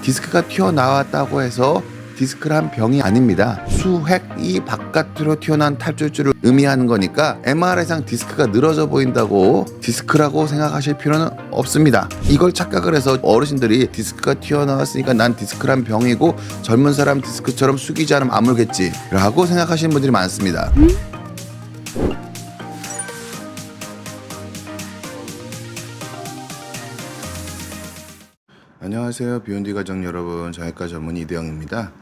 디스크가 튀어나왔다고 해서 디스크란 병이 아닙니다. 수핵이 바깥으로 튀어나온 탈출줄을 의미하는 거니까 MRI상 디스크가 늘어져 보인다고 디스크라고 생각하실 필요는 없습니다. 이걸 착각을 해서 어르신들이 디스크가 튀어나왔으니까 난 디스크란 병이고 젊은 사람 디스크처럼 숙이지 않으면 아물겠지 라고 생각하시는 분들이 많습니다. 안녕하세요. 비욘디 가족 여러분, 정형외과 전문 이대영입니다.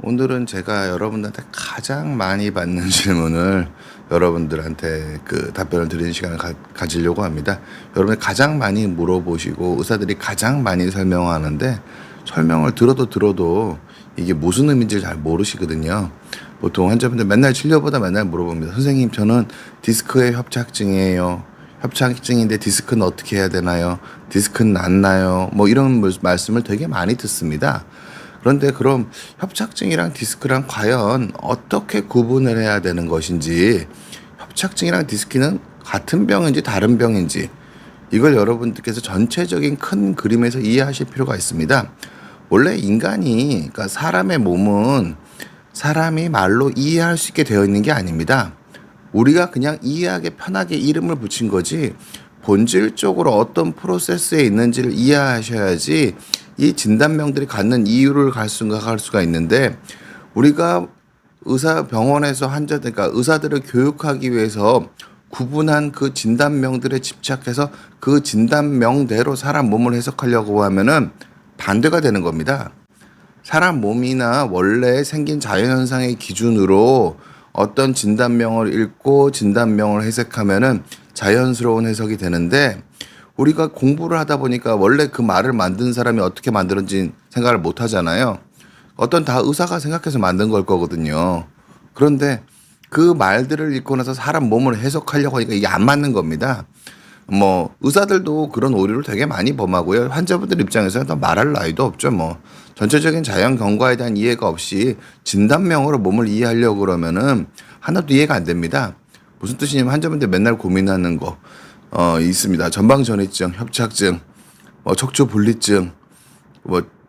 오늘은 제가 여러분들한테 가장 많이 받는 질문을 여러분들한테 답변을 드리는 시간을 가지려고 합니다. 여러분이 가장 많이 물어보시고 의사들이 가장 많이 설명하는데 설명을 들어도 이게 무슨 의미인지 잘 모르시거든요. 보통 환자분들 맨날 진료보다 맨날 물어봅니다. 선생님, 저는 디스크의 협착증이에요. 협착증인데 디스크는 어떻게 해야 되나요? 디스크는 낫나요? 뭐 이런 말씀을 되게 많이 듣습니다. 그런데 그럼 협착증이랑 디스크랑 과연 어떻게 구분을 해야 되는 것인지, 협착증이랑 디스크는 같은 병인지 다른 병인지, 이걸 여러분들께서 전체적인 큰 그림에서 이해하실 필요가 있습니다. 원래 인간이, 그러니까 사람의 몸은 사람이 말로 이해할 수 있게 되어 있는 게 아닙니다. 우리가 그냥 이해하기 편하게 이름을 붙인 거지 본질적으로 어떤 프로세스에 있는지를 이해하셔야지 이 진단명들이 갖는 이유를 갈 수가 있는데, 우리가 병원에서 그러니까 의사들을 교육하기 위해서 구분한 그 진단명들에 집착해서 그 진단명대로 사람 몸을 해석하려고 하면은 반대가 되는 겁니다. 사람 몸이나 원래 생긴 자연현상의 기준으로 어떤 진단명을 읽고 진단명을 해석하면은 자연스러운 해석이 되는데, 우리가 공부를 하다 보니까 원래 그 말을 만든 사람이 어떻게 만들었는지 생각을 못 하잖아요. 어떤 다 의사가 생각해서 만든 걸 거거든요. 그런데 그 말들을 읽고 나서 사람 몸을 해석하려고 하니까 이게 안 맞는 겁니다. 의사들도 그런 오류를 되게 많이 범하고요. 환자분들 입장에서는 더 말할 나위도 없죠. 전체적인 자연 경과에 대한 이해가 없이 진단명으로 몸을 이해하려고 그러면은 하나도 이해가 안 됩니다. 무슨 뜻이냐면 환자분들 맨날 고민하는 거 있습니다. 전방전이증, 협착증, 척추 분리증,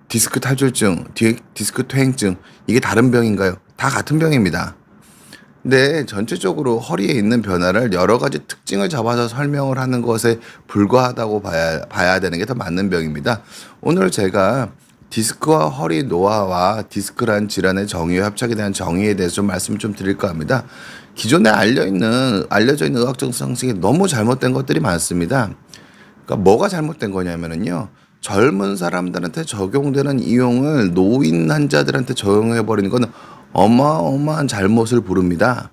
디스크 탈출증, 디스크 퇴행증, 이게 다른 병인가요? 다 같은 병입니다. 근데 전체적으로 허리에 있는 변화를 여러 가지 특징을 잡아서 설명을 하는 것에 불과하다고 봐야 되는 게 더 맞는 병입니다. 오늘 제가 디스크와 허리 노화와 디스크란 질환의 정의와 협착에 대한 정의에 대해서 좀 말씀을 좀 드릴까 합니다. 기존에 알려져 있는 의학적 상식이 너무 잘못된 것들이 많습니다. 그러니까 뭐가 잘못된 거냐면은요, 젊은 사람들한테 적용되는 이용을 노인 환자들한테 적용해버리는 건 어마어마한 잘못을 부릅니다.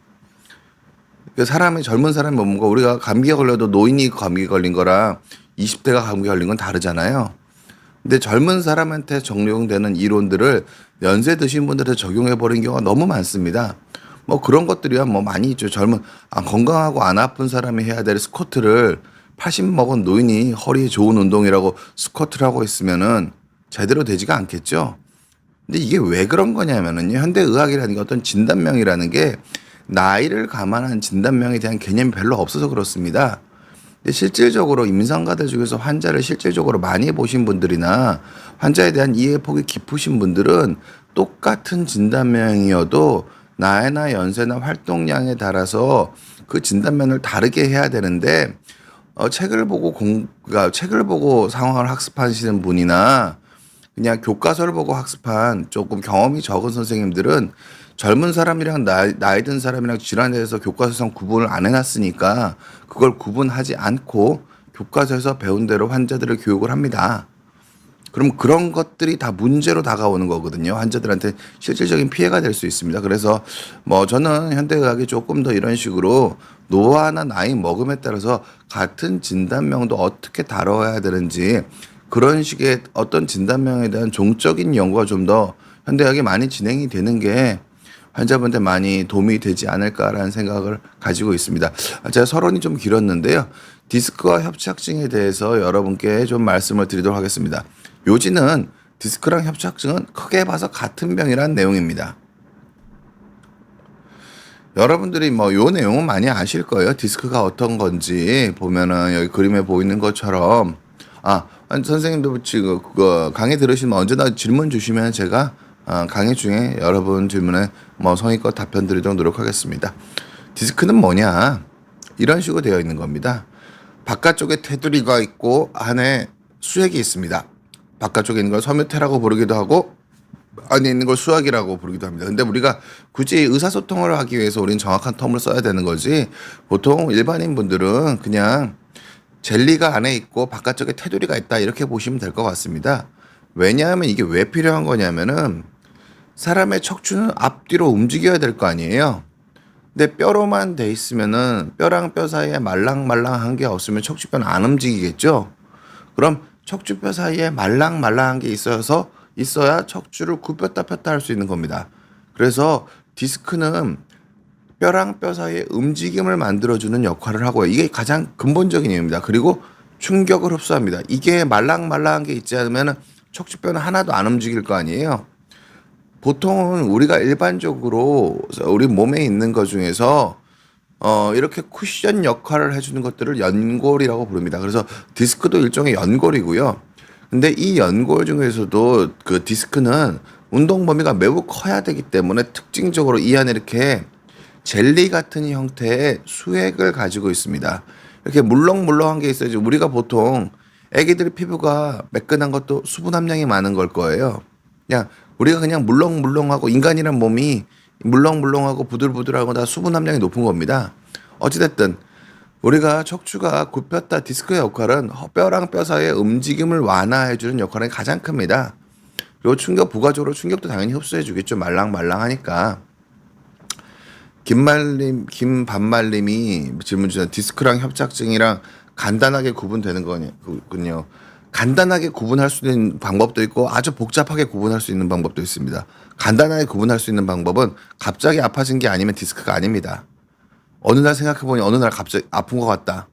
젊은 사람이 뭔가 우리가 감기가 걸려도 노인이 감기 걸린 거랑 20대가 감기 걸린 건 다르잖아요. 근데 젊은 사람한테 적용되는 이론들을 연세 드신 분들한테 적용해버리는 경우가 너무 많습니다. 그런 것들이야 많이 있죠. 건강하고 안 아픈 사람이 해야 될 스쿼트를 80 먹은 노인이 허리에 좋은 운동이라고 스쿼트를 하고 있으면은 제대로 되지가 않겠죠. 근데 이게 왜 그런 거냐면은요, 현대의학이라는 게 어떤 진단명이라는 게 나이를 감안한 진단명에 대한 개념이 별로 없어서 그렇습니다. 근데 실질적으로 임상가들 중에서 환자를 실질적으로 많이 보신 분들이나 환자에 대한 이해 폭이 깊으신 분들은 똑같은 진단명이어도 나이나 연세나 활동량에 따라서 그 진단명을 다르게 해야 되는데, 책을 보고 상황을 학습하시는 분이나 그냥 교과서를 보고 학습한 조금 경험이 적은 선생님들은 젊은 사람이랑 나이 든 사람이랑 질환에 대해서 교과서상 구분을 안 해놨으니까 그걸 구분하지 않고 교과서에서 배운 대로 환자들을 교육을 합니다. 그럼 그런 것들이 다 문제로 다가오는 거거든요. 환자들한테 실질적인 피해가 될 수 있습니다. 그래서 저는 현대의학이 조금 더 이런 식으로 노화나 나이 먹음에 따라서 같은 진단명도 어떻게 다뤄야 되는지, 그런 식의 어떤 진단명에 대한 종적인 연구가 좀 더 현대의학이 많이 진행이 되는 게 환자분들 많이 도움이 되지 않을까라는 생각을 가지고 있습니다. 제가 서론이 좀 길었는데요. 디스크와 협착증에 대해서 여러분께 좀 말씀을 드리도록 하겠습니다. 요지는 디스크랑 협착증은 크게 봐서 같은 병이라는 내용입니다. 여러분들이 요 내용은 많이 아실 거예요. 디스크가 어떤 건지 보면은 여기 그림에 보이는 것처럼, 아니, 선생님도 지금 강의 들으시면 언제나 질문 주시면 제가 강의 중에 여러분 질문에 뭐 성의껏 답변 드리도록 노력하겠습니다. 디스크는 뭐냐? 이런 식으로 되어 있는 겁니다. 바깥쪽에 테두리가 있고 안에 수액이 있습니다. 바깥쪽에 있는 걸 섬유태라고 부르기도 하고 안에 있는 걸 수액이라고 부르기도 합니다. 근데 우리가 굳이 의사소통을 하기 위해서 우리는 정확한 텀을 써야 되는 거지, 보통 일반인 분들은 그냥 젤리가 안에 있고 바깥쪽에 테두리가 있다 이렇게 보시면 될 것 같습니다. 왜냐하면 이게 왜 필요한 거냐면은 사람의 척추는 앞뒤로 움직여야 될 거 아니에요. 근데 뼈로만 돼 있으면은 뼈랑 뼈 사이에 말랑말랑한 게 없으면 척추뼈는 안 움직이겠죠. 그럼 척추뼈 사이에 말랑말랑한 게 있어야 척추를 굽혔다 폈다 할 수 있는 겁니다. 그래서 디스크는 뼈랑 뼈 사이에 움직임을 만들어주는 역할을 하고요. 이게 가장 근본적인 이유입니다. 그리고 충격을 흡수합니다. 이게 말랑말랑한 게 있지 않으면 척추뼈는 하나도 안 움직일 거 아니에요. 보통은 우리가 일반적으로 우리 몸에 있는 것 중에서 이렇게 쿠션 역할을 해주는 것들을 연골이라고 부릅니다. 그래서 디스크도 일종의 연골이고요. 근데 이 연골 중에서도 그 디스크는 운동 범위가 매우 커야 되기 때문에 특징적으로 이 안에 이렇게 젤리 같은 형태의 수액을 가지고 있습니다. 이렇게 물렁물렁한 게 있어야지. 우리가 보통 애기들 피부가 매끈한 것도 수분 함량이 많은 걸 거예요. 우리가 그냥 물렁물렁하고, 인간이란 몸이 물렁물렁하고 부들부들하고 다 수분 함량이 높은 겁니다. 어찌됐든 우리가 척추가 굽혔다 디스크의 역할은 뼈랑 뼈 사이의 움직임을 완화해주는 역할이 가장 큽니다. 그리고 부가적으로 충격도 당연히 흡수해주겠죠. 말랑말랑하니까. 김반말님이 질문 주신 디스크랑 협착증이랑 간단하게 구분되는 거군요. 간단하게 구분할 수 있는 방법도 있고 아주 복잡하게 구분할 수 있는 방법도 있습니다. 간단하게 구분할 수 있는 방법은 갑자기 아파진 게 아니면 디스크가 아닙니다. 어느 날 생각해보니 어느 날 갑자기 아픈 것 같다.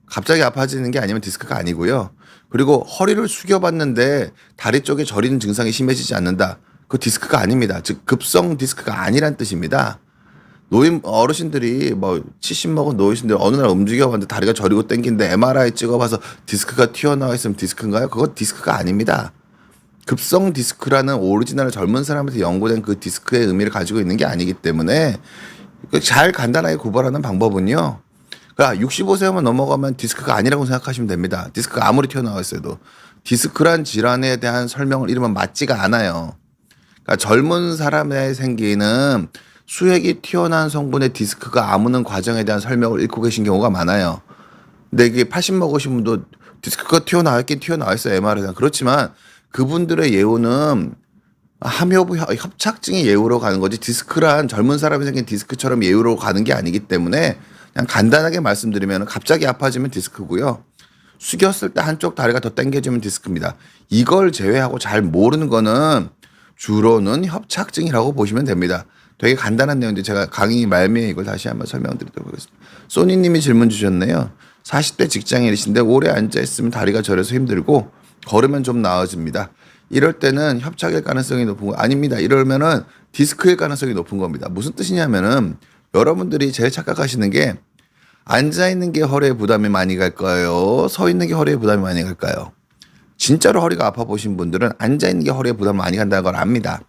갑자기 아파지는 게 아니면 디스크가 아니고요. 그리고 허리를 숙여봤는데 다리 쪽에 저리는 증상이 심해지지 않는다. 그 디스크가 아닙니다. 즉 급성 디스크가 아니란 뜻입니다. 어르신들이 70 먹은 노인들 어느 날 움직여봤는데 다리가 저리고 땡긴데 MRI 찍어봐서 디스크가 튀어나와 있으면 디스크인가요? 그거 디스크가 아닙니다. 급성 디스크라는 오리지널 젊은 사람한테 연구된 그 디스크의 의미를 가지고 있는 게 아니기 때문에 잘 간단하게 구별하는 방법은요. 그러니까 65세만 넘어가면 디스크가 아니라고 생각하시면 됩니다. 디스크가 아무리 튀어나와 있어도. 디스크란 질환에 대한 설명을 이르면 맞지가 않아요. 그러니까 젊은 사람에 생기는 수액이 튀어나온 성분의 디스크가 아무는 과정에 대한 설명을 읽고 계신 경우가 많아요. 근데 이게 80 먹으신 분도 디스크가 튀어나왔긴 튀어나와 있어요. MRI상. 그렇지만 그분들의 예후는 함유부 협착증이 예후로 가는 거지 디스크란 젊은 사람이 생긴 디스크처럼 예후로 가는 게 아니기 때문에 그냥 간단하게 말씀드리면 갑자기 아파지면 디스크고요. 숙였을 때 한쪽 다리가 더 당겨지면 디스크입니다. 이걸 제외하고 잘 모르는 거는 주로는 협착증이라고 보시면 됩니다. 되게 간단한 내용인데 제가 강의 말미에 이걸 다시 한번 설명드리도록 하겠습니다. 소니님이 질문 주셨네요. 40대 직장인이신데 오래 앉아있으면 다리가 저려서 힘들고 걸으면 좀 나아집니다. 이럴 때는 협착일 가능성이 높은 거 아닙니다. 이러면은 디스크일 가능성이 높은 겁니다. 무슨 뜻이냐면은 여러분들이 제일 착각하시는 게 앉아있는 게 허리에 부담이 많이 갈까요? 서 있는 게 허리에 부담이 많이 갈까요? 진짜로 허리가 아파 보신 분들은 앉아있는 게 허리에 부담이 많이 간다는 걸 압니다.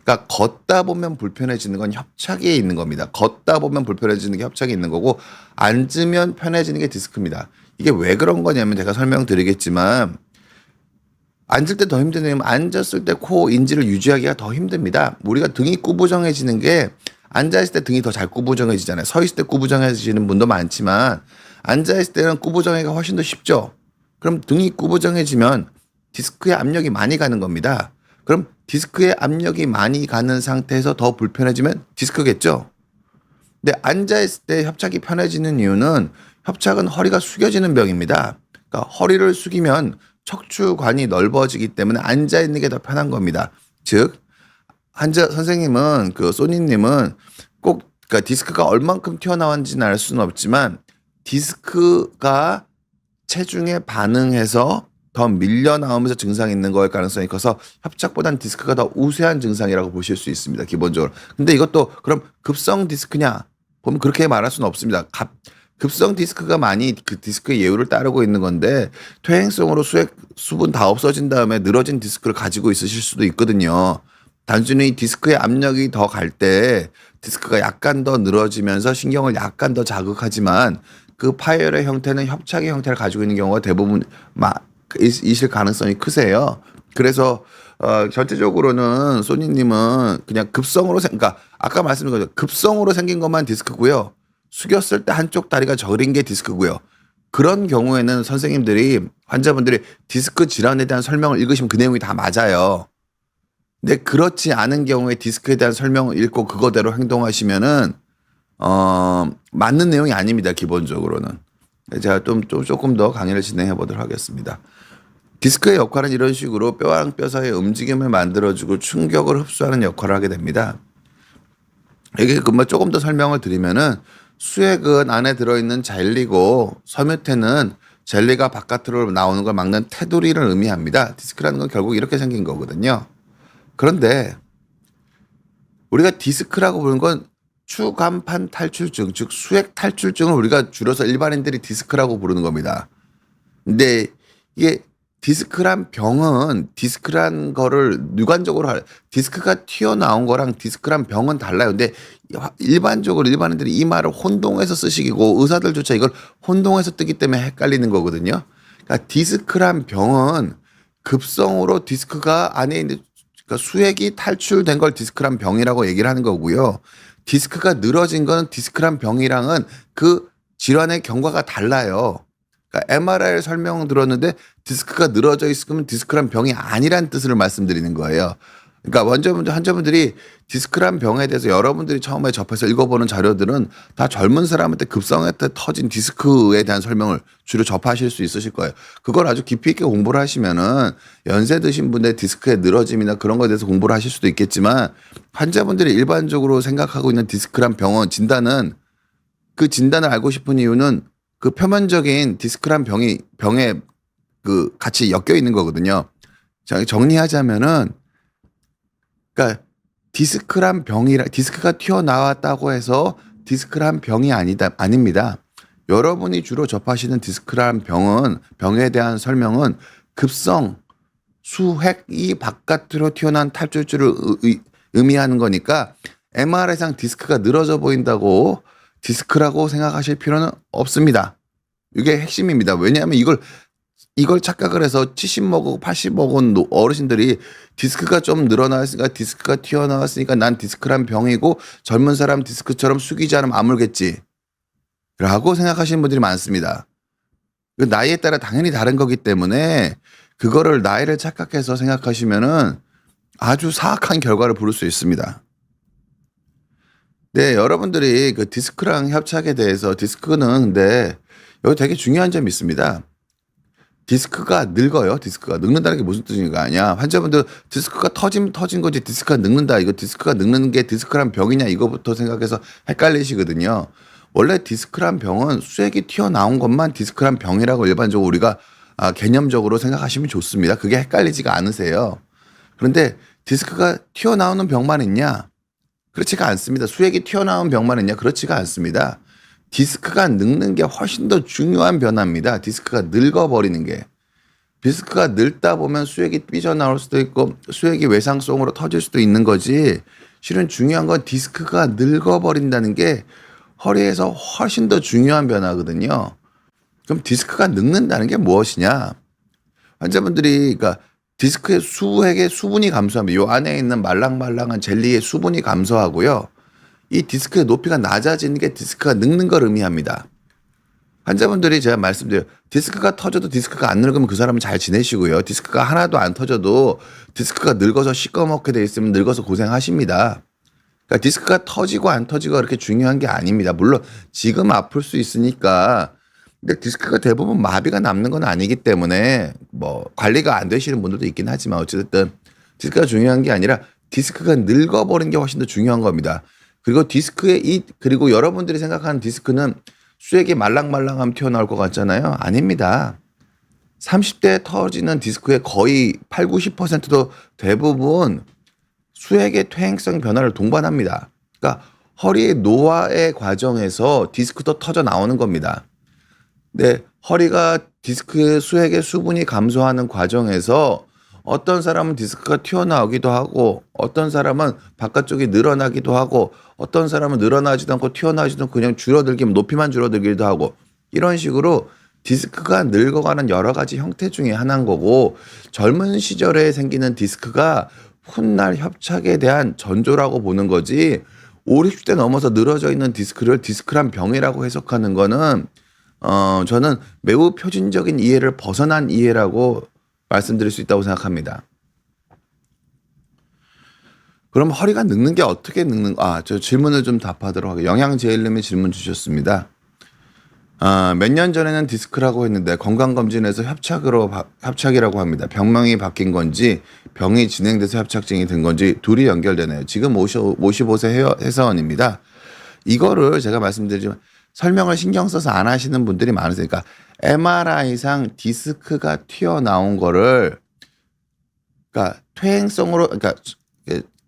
그러니까 걷다 보면 불편해지는 건 협착에 있는 겁니다. 걷다 보면 불편해지는 게 협착에 있는 거고 앉으면 편해지는 게 디스크입니다. 이게 왜 그런 거냐면 제가 설명드리겠지만 앉을 때 더 힘드냐면 앉았을 때 코 인지를 유지하기가 더 힘듭니다. 우리가 등이 구부정해지는 게 앉아있을 때 등이 더 잘 구부정해지잖아요. 서 있을 때 구부정해지는 분도 많지만 앉아있을 때는 구부정하기가 훨씬 더 쉽죠. 그럼 등이 구부정해지면 디스크에 압력이 많이 가는 겁니다. 그럼 디스크에 압력이 많이 가는 상태에서 더 불편해지면 디스크겠죠. 근데 앉아있을 때 협착이 편해지는 이유는 협착은 허리가 숙여지는 병입니다. 그러니까 허리를 숙이면 척추관이 넓어지기 때문에 앉아있는 게 더 편한 겁니다. 즉 선생님은 소니님은 꼭 그러니까 디스크가 얼만큼 튀어나왔는지는 알 수는 없지만 디스크가 체중에 반응해서 더 밀려 나오면서 증상이 있는 거일 가능성이 커서 협착보다는 디스크가 더 우세한 증상이라고 보실 수 있습니다. 기본적으로. 근데 이것도 그럼 급성 디스크냐? 보면 그렇게 말할 수는 없습니다. 급성 디스크가 많이 그 디스크의 예우를 따르고 있는 건데 퇴행성으로 수분 다 없어진 다음에 늘어진 디스크를 가지고 있으실 수도 있거든요. 단순히 디스크의 압력이 더 갈 때 디스크가 약간 더 늘어지면서 신경을 약간 더 자극하지만 그 파열의 형태는 협착의 형태를 가지고 있는 경우가 대부분 있을 가능성이 크세요. 그래서 전체적으로는 소니님은 그냥 그러니까 아까 말씀드린 거죠. 급성으로 생긴 것만 디스크고요. 숙였을 때 한쪽 다리가 저린 게 디스크고요. 그런 경우에는 선생님들이 환자분들이 디스크 질환에 대한 설명을 읽으시면 그 내용이 다 맞아요. 근데 그렇지 않은 경우에 디스크에 대한 설명을 읽고 그거대로 행동하시면은 맞는 내용이 아닙니다. 기본적으로는. 제가 조금 더 강의를 진행해 보도록 하겠습니다. 디스크의 역할은 이런 식으로 뼈랑 뼈 사이의 움직임을 만들어주고 충격을 흡수하는 역할을 하게 됩니다. 이게 조금 더 설명을 드리면은 수액은 안에 들어있는 젤리고 섬유태는 젤리가 바깥으로 나오는 걸 막는 테두리를 의미합니다. 디스크라는 건 결국 이렇게 생긴 거거든요. 그런데 우리가 디스크라고 부르는 건 추간판 탈출증, 즉 수액 탈출증을 우리가 줄여서 일반인들이 디스크라고 부르는 겁니다. 근데 이게 디스크란 병은 디스크란 거를 유관적으로 디스크가 튀어나온 거랑 디스크란 병은 달라요. 근데 일반적으로 일반인들이 이 말을 혼동해서 쓰시고 의사들조차 이걸 혼동해서 뜨기 때문에 헷갈리는 거거든요. 그러니까 디스크란 병은 급성으로 디스크가 안에 있는 그러니까 수액이 탈출된 걸 디스크란 병이라고 얘기를 하는 거고요. 디스크가 늘어진 건 디스크란 병이랑은 그 질환의 경과가 달라요. 그러니까 MRI를 설명 들었는데 디스크가 늘어져 있으면 디스크란 병이 아니란 뜻을 말씀드리는 거예요. 그러니까 환자분들이 디스크란 병에 대해서 여러분들이 처음에 접해서 읽어보는 자료들은 다 젊은 사람한테 급성에 터진 디스크에 대한 설명을 주로 접하실 수 있으실 거예요. 그걸 아주 깊이 있게 공부를 하시면은 연세 드신 분의 디스크의 늘어짐이나 그런 거에 대해서 공부를 하실 수도 있겠지만 환자분들이 일반적으로 생각하고 있는 디스크란 병은 그 진단을 알고 싶은 이유는 그 표면적인 디스크란 병에 그 같이 엮여 있는 거거든요. 정리하자면은 그러니까 디스크가 튀어나왔다고 해서 디스크란 병이 아닙니다. 여러분이 주로 접하시는 디스크란 병에 대한 설명은 급성 수액이 바깥으로 튀어나온 탈출줄을 의미하는 거니까 MRI상 디스크가 늘어져 보인다고 디스크라고 생각하실 필요는 없습니다. 이게 핵심입니다. 왜냐하면 이걸 착각을 해서 70 먹고 80 먹은 어르신들이 디스크가 좀 늘어나왔으니까 디스크가 튀어나왔으니까 난 디스크란 병이고 젊은 사람 디스크처럼 숙이지 않으면 아물겠지 라고 생각하시는 분들이 많습니다. 나이에 따라 당연히 다른 거기 때문에 그거를 나이를 착각해서 생각하시면은 아주 사악한 결과를 부를 수 있습니다. 네, 여러분들이 그 디스크랑 협착에 대해서 디스크는 근데 여기 되게 중요한 점이 있습니다. 디스크가 늙어요. 디스크가 늙는다는 게 무슨 뜻인가 아니야. 환자분들 디스크가 터진 거지 디스크가 늙는다. 이거 디스크가 늙는 게 디스크란 병이냐 이거부터 생각해서 헷갈리시거든요. 원래 디스크란 병은 수액이 튀어나온 것만 디스크란 병이라고 일반적으로 우리가 개념적으로 생각하시면 좋습니다. 그게 헷갈리지가 않으세요. 그런데 디스크가 튀어나오는 병만 있냐? 그렇지가 않습니다. 수액이 튀어나온 병만 있냐? 그렇지가 않습니다. 디스크가 늙는 게 훨씬 더 중요한 변화입니다. 디스크가 늙어버리는 게. 디스크가 늙다 보면 수액이 삐져나올 수도 있고 수액이 외상성으로 터질 수도 있는 거지. 실은 중요한 건 디스크가 늙어버린다는 게 허리에서 훨씬 더 중요한 변화거든요. 그럼 디스크가 늙는다는 게 무엇이냐? 환자분들이 그러니까 디스크의 수액의 수분이 감소합니다. 이 안에 있는 말랑말랑한 젤리의 수분이 감소하고요. 이 디스크의 높이가 낮아지는 게 디스크가 늙는 걸 의미합니다. 환자분들이 제가 말씀드려요. 디스크가 터져도 디스크가 안 늙으면 그 사람은 잘 지내시고요. 디스크가 하나도 안 터져도 디스크가 늙어서 시꺼멓게 돼 있으면 늙어서 고생하십니다. 그러니까 디스크가 터지고 안 터지고 그렇게 중요한 게 아닙니다. 물론 지금 아플 수 있으니까 근데 디스크가 대부분 마비가 남는 건 아니기 때문에 뭐 관리가 안 되시는 분들도 있긴 하지만 어쨌든 디스크가 중요한 게 아니라 디스크가 늙어버린 게 훨씬 더 중요한 겁니다. 그리고 그리고 여러분들이 생각하는 디스크는 수액이 말랑말랑하면 튀어나올 것 같잖아요. 아닙니다. 30대에 터지는 디스크의 거의 8, 90%도 대부분 수액의 퇴행성 변화를 동반합니다. 그러니까 허리의 노화의 과정에서 디스크도 터져 나오는 겁니다. 네, 허리가 디스크의 수액의 수분이 감소하는 과정에서 어떤 사람은 디스크가 튀어나오기도 하고 어떤 사람은 바깥쪽이 늘어나기도 하고 어떤 사람은 늘어나지도 않고 튀어나오지도 않고 그냥 줄어들기만 높이만 줄어들기도 하고 이런 식으로 디스크가 늙어가는 여러 가지 형태 중에 하나인 거고 젊은 시절에 생기는 디스크가 훗날 협착에 대한 전조라고 보는 거지 5, 60대 넘어서 늘어져 있는 디스크를 디스크란 병이라고 해석하는 거는 저는 매우 표준적인 이해를 벗어난 이해라고 말씀드릴 수 있다고 생각합니다. 그럼 허리가 늙는 게 어떻게 늙는, 저 질문을 좀 답하도록 하겠습니다. 영양제일님이 질문 주셨습니다. 몇 년 전에는 디스크라고 했는데 건강검진에서 협착이라고 합니다. 병명이 바뀐 건지 병이 진행돼서 협착증이 된 건지 둘이 연결되네요. 지금 55세 회사원입니다. 이거를 제가 말씀드리지만 설명을 신경 써서 안 하시는 분들이 많으니까 MRI상 디스크가 튀어나온 거를 그러니까 퇴행성으로 그러니까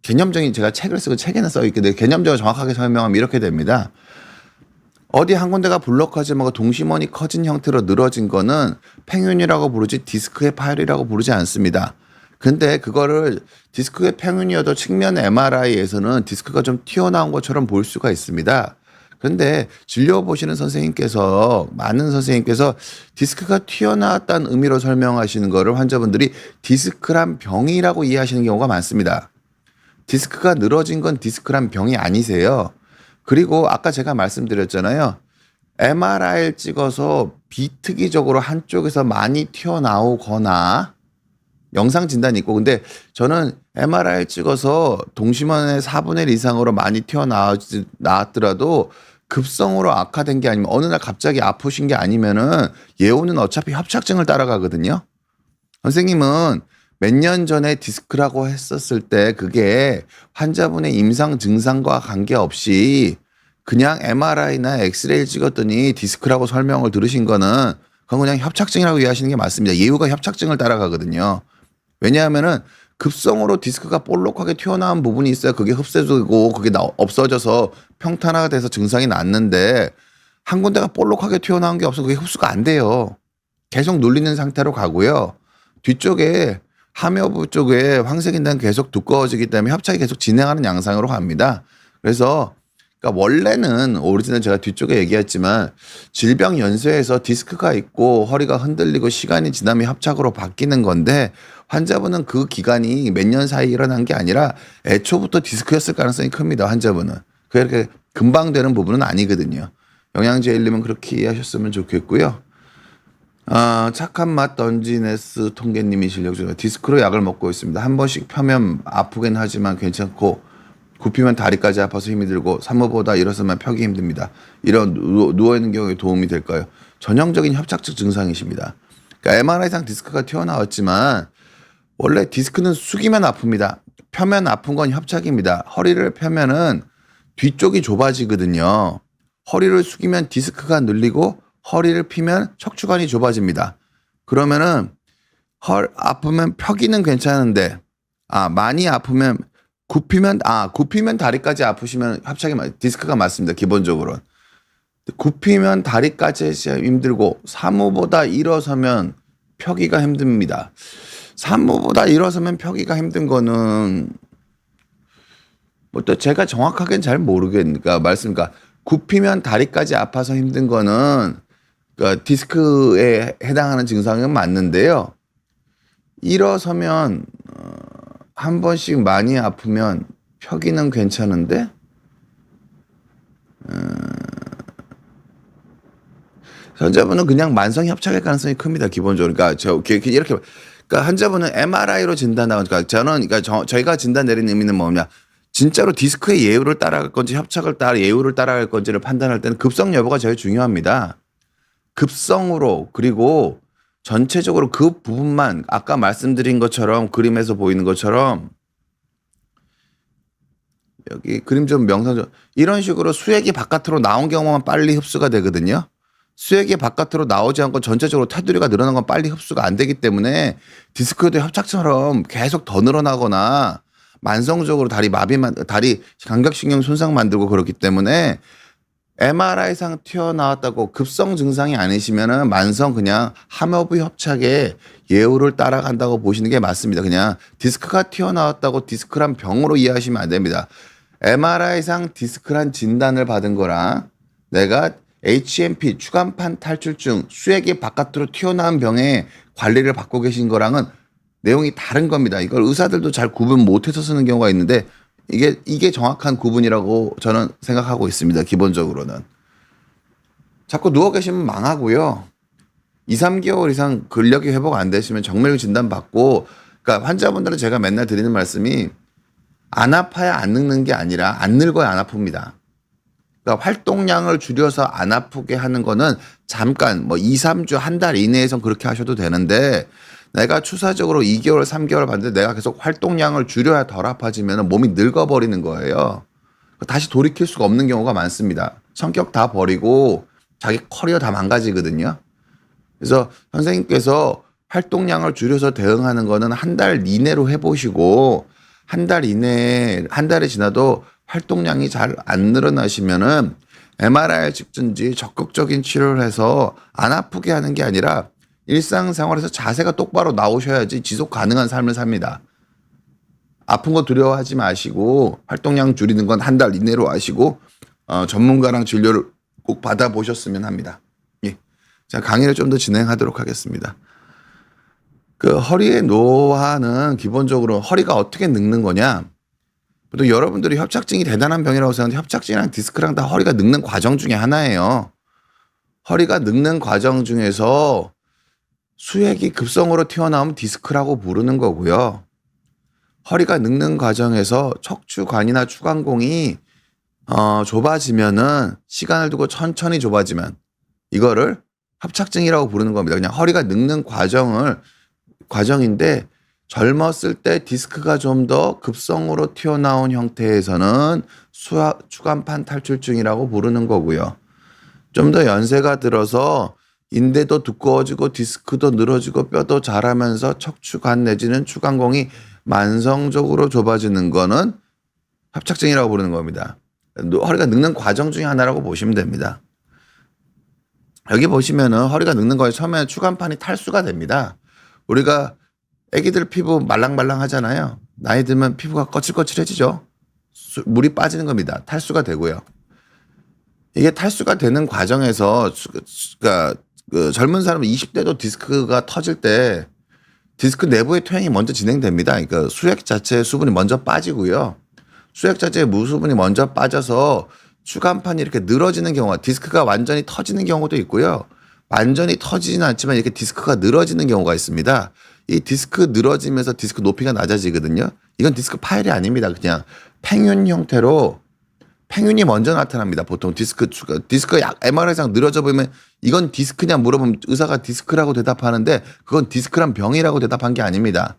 개념적인 제가 책을 쓰고 책에는 써 있는데 개념적으로 정확하게 설명하면 이렇게 됩니다. 어디 한 군데가 블록하지만 동심원이 커진 형태로 늘어진 거는 팽윤이라고 부르지 디스크의 파열이라고 부르지 않습니다. 근데 그거를 디스크의 팽윤이어도 측면 MRI에서는 디스크가 좀 튀어나온 것처럼 보일 수가 있습니다. 그런데 진료 보시는 선생님께서 많은 선생님께서 디스크가 튀어나왔다는 의미로 설명하시는 거를 환자분들이 디스크란 병이라고 이해하시는 경우가 많습니다. 디스크가 늘어진 건 디스크란 병이 아니세요. 그리고 아까 제가 말씀드렸잖아요. MRI를 찍어서 비특이적으로 한쪽에서 많이 튀어나오거나 영상 진단이 있고 근데 저는 MRI를 찍어서 동심원의 4분의 1 이상으로 많이 튀어나왔더라도 급성으로 악화된 게 아니면 어느 날 갑자기 아프신 게 아니면은 예후는 어차피 협착증을 따라가거든요. 선생님은 몇 년 전에 디스크라고 했었을 때 그게 환자분의 임상 증상과 관계없이 그냥 MRI나 엑스레이를 찍었더니 디스크라고 설명을 들으신 거는 그건 그냥 협착증이라고 이해하시는 게 맞습니다. 예후가 협착증을 따라가거든요. 왜냐하면은 급성으로 디스크가 볼록하게 튀어나온 부분이 있어야 그게 흡수되고 그게 없어져서 평탄화가 돼서 증상이 낫는데 한 군데가 볼록하게 튀어나온 게 없어 그게 흡수가 안 돼요. 계속 눌리는 상태로 가고요. 뒤쪽에 하묘부 쪽에 황색인대는 계속 두꺼워지기 때문에 협착이 계속 진행하는 양상으로 갑니다. 그래서 그러니까 원래는 오리지널 제가 뒤쪽에 얘기했지만 질병 연쇄에서 디스크가 있고 허리가 흔들리고 시간이 지나면 협착으로 바뀌는 건데 환자분은 그 기간이 몇 년 사이 일어난 게 아니라 애초부터 디스크였을 가능성이 큽니다. 환자분은. 그렇게 금방 되는 부분은 아니거든요. 영양제일님은 그렇게 이해하셨으면 좋겠고요. 착한 맛 던지네스 통계님이 실력 중에 디스크로 약을 먹고 있습니다. 한 번씩 펴면 아프긴 하지만 괜찮고 굽히면 다리까지 아파서 힘이 들고 산모보다 일어서면 펴기 힘듭니다. 이런 누워있는 경우에 도움이 될까요? 전형적인 협착증 증상이십니다. 그러니까 MRI상 디스크가 튀어나왔지만 원래 디스크는 숙이면 아픕니다. 펴면 아픈 건 협착입니다. 허리를 펴면은 뒤쪽이 좁아지거든요. 허리를 숙이면 디스크가 늘리고 허리를 피면 척추관이 좁아집니다. 그러면은 아프면 펴기는 괜찮은데 많이 아프면 굽히면 다리까지 아프시면 협착이 디스크가 맞습니다. 기본적으로 굽히면 다리까지 힘들고 사무보다 일어서면 펴기가 힘듭니다. 사무보다 일어서면 펴기가 힘든 거는 뭐 또 제가 정확하게는 잘 모르겠으니까 그러니까 굽히면 다리까지 아파서 힘든 거는 그러니까 디스크에 해당하는 증상은 맞는데요. 일어서면 한 번씩 많이 아프면 펴기는 괜찮은데 환자분은 그냥 만성 협착일 가능성이 큽니다. 기본적으로. 그러니까 이렇게 그러니까 환자분은 MRI로 진단하고 저희가 진단 내리는 의미는 뭐냐? 진짜로 디스크의 예후를 따라갈 건지 예후를 따라갈 건지를 판단할 때는 급성 여부가 제일 중요합니다. 급성으로 그리고 전체적으로 그 부분만 아까 말씀드린 것처럼 그림에서 보이는 것처럼 여기 그림 좀 명상 좀 이런 식으로 수액이 바깥으로 나온 경우만 빨리 흡수가 되거든요. 수액이 바깥으로 나오지 않고 전체적으로 테두리가 늘어난 건 빨리 흡수가 안 되기 때문에 디스크에도 협착처럼 계속 더 늘어나거나 만성적으로 다리 감각신경 손상 만들고 그렇기 때문에 MRI상 튀어나왔다고 급성 증상이 아니시면은 만성 그냥 함허브 협착의 예후를 따라간다고 보시는 게 맞습니다. 그냥 디스크가 튀어나왔다고 디스크란 병으로 이해하시면 안 됩니다. MRI상 디스크란 진단을 받은 거랑 내가 HMP 추간판 탈출증 수액이 바깥으로 튀어나온 병의 관리를 받고 계신 거랑은 내용이 다른 겁니다. 이걸 의사들도 잘 구분 못해서 쓰는 경우가 있는데 이게 정확한 구분이라고 저는 생각하고 있습니다. 기본적으로는. 자꾸 누워 계시면 망하고요. 2, 3개월 이상 근력이 회복 안 되시면 정밀 진단 받고, 그러니까 환자분들은 제가 맨날 드리는 말씀이 안 아파야 안 늙는 게 아니라 안 늙어야 안 아픕니다. 그러니까 활동량을 줄여서 안 아프게 하는 거는 잠깐 2, 3주 한 달 이내에선 그렇게 하셔도 되는데 내가 추사적으로 2개월, 3개월 봤는데 내가 계속 활동량을 줄여야 덜 아파지면 몸이 늙어버리는 거예요. 다시 돌이킬 수가 없는 경우가 많습니다. 성격 다 버리고 자기 커리어 다 망가지거든요. 그래서 선생님께서 활동량을 줄여서 대응하는 거는 한 달 이내로 해보시고 한 달이 지나도 활동량이 잘 안 늘어나시면은 MRI를 찍든지 적극적인 치료를 해서 안 아프게 하는 게 아니라 일상생활에서 자세가 똑바로 나오셔야지 지속 가능한 삶을 삽니다. 아픈 거 두려워하지 마시고 활동량 줄이는 건 한 달 이내로 하시고 전문가랑 진료를 꼭 받아보셨으면 합니다. 예. 자, 강의를 좀 더 진행하도록 하겠습니다. 그 허리의 노화는 기본적으로 허리가 어떻게 늙는 거냐? 보통 여러분들이 협착증이 대단한 병이라고 생각하는데 협착증이랑 디스크랑 다 허리가 늙는 과정 중에 하나예요. 허리가 늙는 과정 중에서 수액이 급성으로 튀어나오면 디스크라고 부르는 거고요. 허리가 늙는 과정에서 척추관이나 추간공이 좁아지면은 시간을 두고 천천히 좁아지면 이거를 협착증이라고 부르는 겁니다. 그냥 허리가 늙는 과정인데 젊었을 때 디스크가 좀 더 급성으로 튀어나온 형태에서는 추간판 탈출증이라고 부르는 거고요. 좀 더 연세가 들어서 인대도 두꺼워지고 디스크도 늘어지고 뼈도 자라면서 척추관 내지는 추간공이 만성적으로 좁아지는 거는 협착증이라고 부르는 겁니다. 허리가 늙는 과정 중에 하나라고 보시면 됩니다. 여기 보시면은 허리가 늙는 거에 처음에 추간판이 탈수가 됩니다. 우리가 애기들 피부 말랑말랑 하잖아요. 나이 들면 피부가 거칠거칠해지죠. 물이 빠지는 겁니다. 탈수가 되고요. 이게 탈수가 되는 과정에서 그러니까 젊은 사람은 20대도 디스크가 터질 때 디스크 내부의 퇴행이 먼저 진행됩니다. 그러니까 수액 자체의 수분이 먼저 빠지고요. 수액 자체의 무수분이 먼저 빠져서 추간판이 이렇게 늘어지는 경우가 디스크가 완전히 터지는 경우도 있고요. 완전히 터지지는 않지만 이렇게 디스크가 늘어지는 경우가 있습니다. 이 디스크 늘어지면서 디스크 높이가 낮아지거든요. 이건 디스크 파열이 아닙니다. 그냥 팽윤 형태로 팽윤이 먼저 나타납니다. 보통 디스크 MRI상 늘어져 보이면 이건 디스크냐 물어보면 의사가 디스크라고 대답하는데 그건 디스크란 병이라고 대답한 게 아닙니다.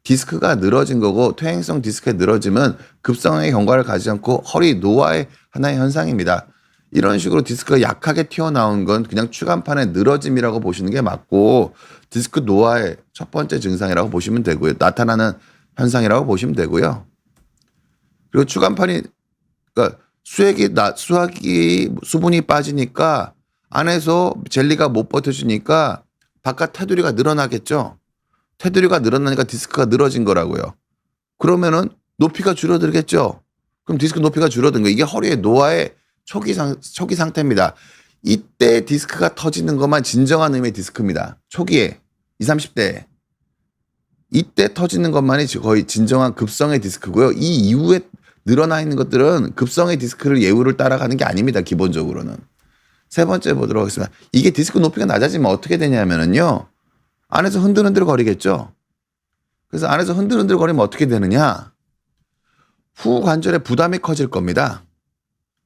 디스크가 늘어진 거고 퇴행성 디스크에 늘어지면 급성의 경과를 가지지 않고 허리 노화의 하나의 현상입니다. 이런 식으로 디스크가 약하게 튀어나온 건 그냥 추간판의 늘어짐이라고 보시는 게 맞고 디스크 노화의 첫 번째 증상이라고 보시면 되고요. 나타나는 현상이라고 보시면 되고요. 그리고 추간판이 그러니까 수분이 빠지니까 안에서 젤리가 못 버텨주니까 바깥 테두리가 늘어나겠죠. 테두리가 늘어나니까 디스크가 늘어진 거라고요. 그러면은 높이가 줄어들겠죠. 그럼 디스크 높이가 줄어든 거. 이게 허리의 노화의 초기 상태입니다. 이때 디스크가 터지는 것만 진정한 의미의 디스크입니다. 초기에 20, 30대 이때 터지는 것만이 거의 진정한 급성의 디스크고요. 이 이후에 늘어나 있는 것들은 급성의 디스크를 예후를 따라가는 게 아닙니다. 기본적으로는. 세 번째 보도록 하겠습니다. 이게 디스크 높이가 낮아지면 어떻게 되냐면요. 안에서 흔들흔들 거리겠죠. 그래서 안에서 흔들흔들 거리면 어떻게 되느냐. 후 관절에 부담이 커질 겁니다.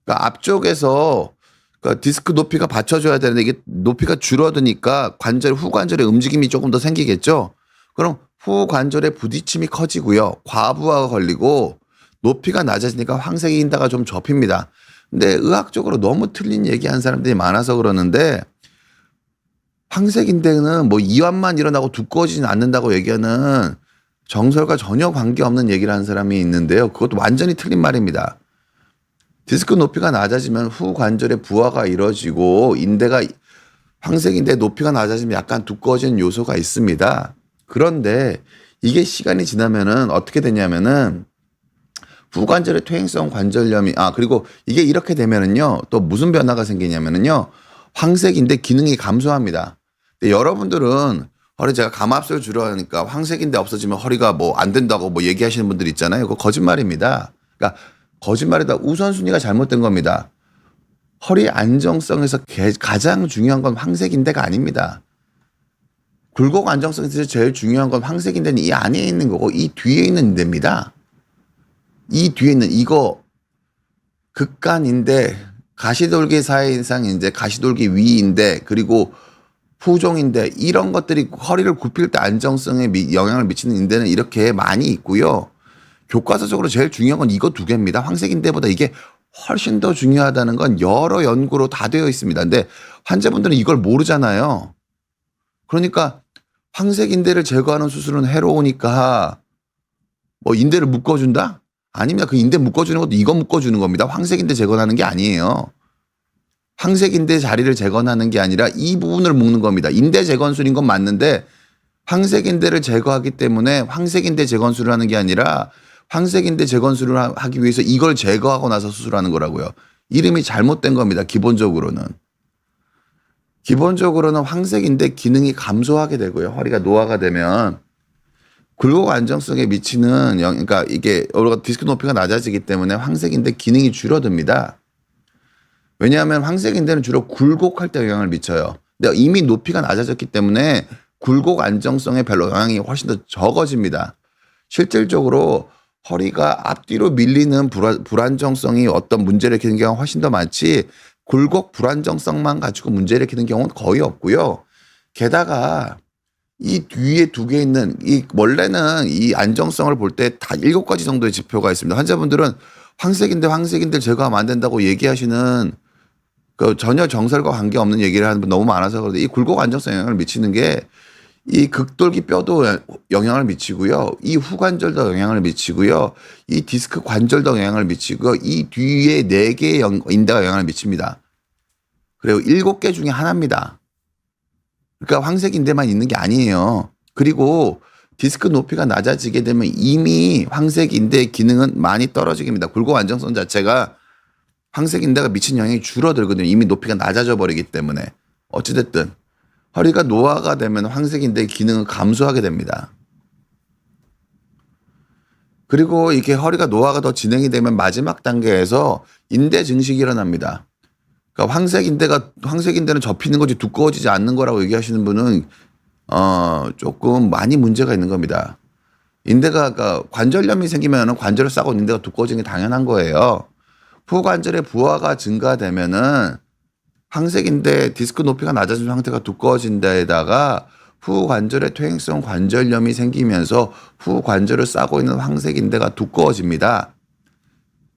그러니까 앞쪽에서 그러니까 디스크 높이가 받쳐줘야 되는데 이게 높이가 줄어드니까 후 관절의 움직임이 조금 더 생기겠죠. 그럼 후 관절의 부딪힘이 커지고요. 과부하가 걸리고 높이가 낮아지니까 황색 인대가 좀 접힙니다. 근데 의학적으로 너무 틀린 얘기한 사람들이 많아서 그러는데 황색 인대는 뭐 이완만 일어나고 두꺼워지진 않는다고 얘기하는 정설과 전혀 관계없는 얘기를 하는 사람이 있는데요. 그것도 완전히 틀린 말입니다. 디스크 높이가 낮아지면 후관절의 부하가 이루어지고 황색인대 높이가 낮아지면 약간 두꺼워지는 요소가 있습니다. 그런데 이게 시간이 지나면은 어떻게 되냐면은 후관절의 퇴행성 관절염이 그리고 이게 이렇게 되면은요 또 무슨 변화가 생기냐면은요 황색인대 기능이 감소합니다. 근데 여러분들은 허리 제가 감압수를 주려 하니까 황색인대 없어지면 허리가 뭐 안 된다고 뭐 얘기하시는 분들 있잖아요. 그거 거짓말입니다. 그러니까 거짓말이다. 우선순위가 잘못된 겁니다. 허리 안정성에서 가장 중요한 건 황색인대가 아닙니다. 굴곡 안정성에서 제일 중요한 건 황색인대는 이 안에 있는 거고 이 뒤에 있는 인대입니다. 이 뒤에 있는 이거 극간인대, 가시돌기 사이상인대, 가시돌기 위인대, 그리고 후종인대 이런 것들이 허리를 굽힐 때 안정성에 영향을 미치는 인대는 이렇게 많이 있고요. 교과서적으로 제일 중요한 건 이거 두 개입니다. 황색인대보다 이게 훨씬 더 중요하다는 건 여러 연구로 다 되어 있습니다. 근데 환자분들은 이걸 모르잖아요. 그러니까 황색인대를 제거하는 수술은 해로우니까 뭐 인대를 묶어준다? 아닙니다. 그 인대 묶어주는 것도 이거 묶어주는 겁니다. 황색인대 제거하는 게 아니에요. 황색인대 자리를 제거하는 게 아니라 이 부분을 묶는 겁니다. 인대 재건술인 건 맞는데 황색인대를 제거하기 때문에 황색인대 재건술을 하는 게 아니라 황색인대 재건술을 하기 위해서 이걸 제거하고 나서 수술하는 거라고요. 이름이 잘못된 겁니다. 기본적으로는 황색인대 기능이 감소하게 되고요. 허리가 노화가 되면 굴곡 안정성에 미치는 그러니까 이게 디스크 높이가 낮아지기 때문에 황색인대 기능이 줄어듭니다. 왜냐하면 황색인대는 주로 굴곡할 때 영향을 미쳐요. 근데 이미 높이가 낮아졌기 때문에 굴곡 안정성에 별로 영향이 훨씬 더 적어집니다. 실질적으로 허리가 앞뒤로 밀리는 불안정성이 어떤 문제를 일으키는 경우가 훨씬 더 많지 굴곡 불안정성만 가지고 문제를 일으키는 경우는 거의 없고요. 게다가 이 뒤에 두 개 있는 원래는 이 안정성을 볼 때 다 7가지 정도의 지표가 있습니다. 환자분들은 황색인대 제거하면 안 된다고 얘기하시는 전혀 정설과 관계없는 얘기를 하는 분 너무 많아서 그런데 이 굴곡 안정성에 영향을 미치는 게 이 극돌기 뼈도 영향을 미치고요. 이 후관절도 영향을 미치고요. 이 디스크 관절도 영향을 미치고 이 뒤에 4개의 인대가 영향을 미칩니다. 그리고 7개 중에 하나입니다. 그러니까 황색인대만 있는 게 아니에요. 그리고 디스크 높이가 낮아지게 되면 이미 황색인대의 기능은 많이 떨어지게 됩니다. 굴곡 안정성 자체가 황색인대가 미친 영향이 줄어들거든요. 이미 높이가 낮아져 버리기 때문에. 어찌됐든 허리가 노화가 되면 황색인대의 기능은 감소하게 됩니다. 그리고 이게 허리가 노화가 더 진행이 되면 마지막 단계에서 인대 증식이 일어납니다. 그러니까 황색인대는 접히는 거지 두꺼워지지 않는 거라고 얘기하시는 분은 조금 많이 문제가 있는 겁니다. 인대가 그러니까 관절염이 생기면 관절을 싸고 인대가 두꺼워지는 게 당연한 거예요. 후관절의 부하가 증가되면은 황색인대 디스크 높이가 낮아진 상태가 두꺼워진 데에다가 후관절의 퇴행성 관절염이 생기면서 후관절을 싸고 있는 황색인대가 두꺼워집니다.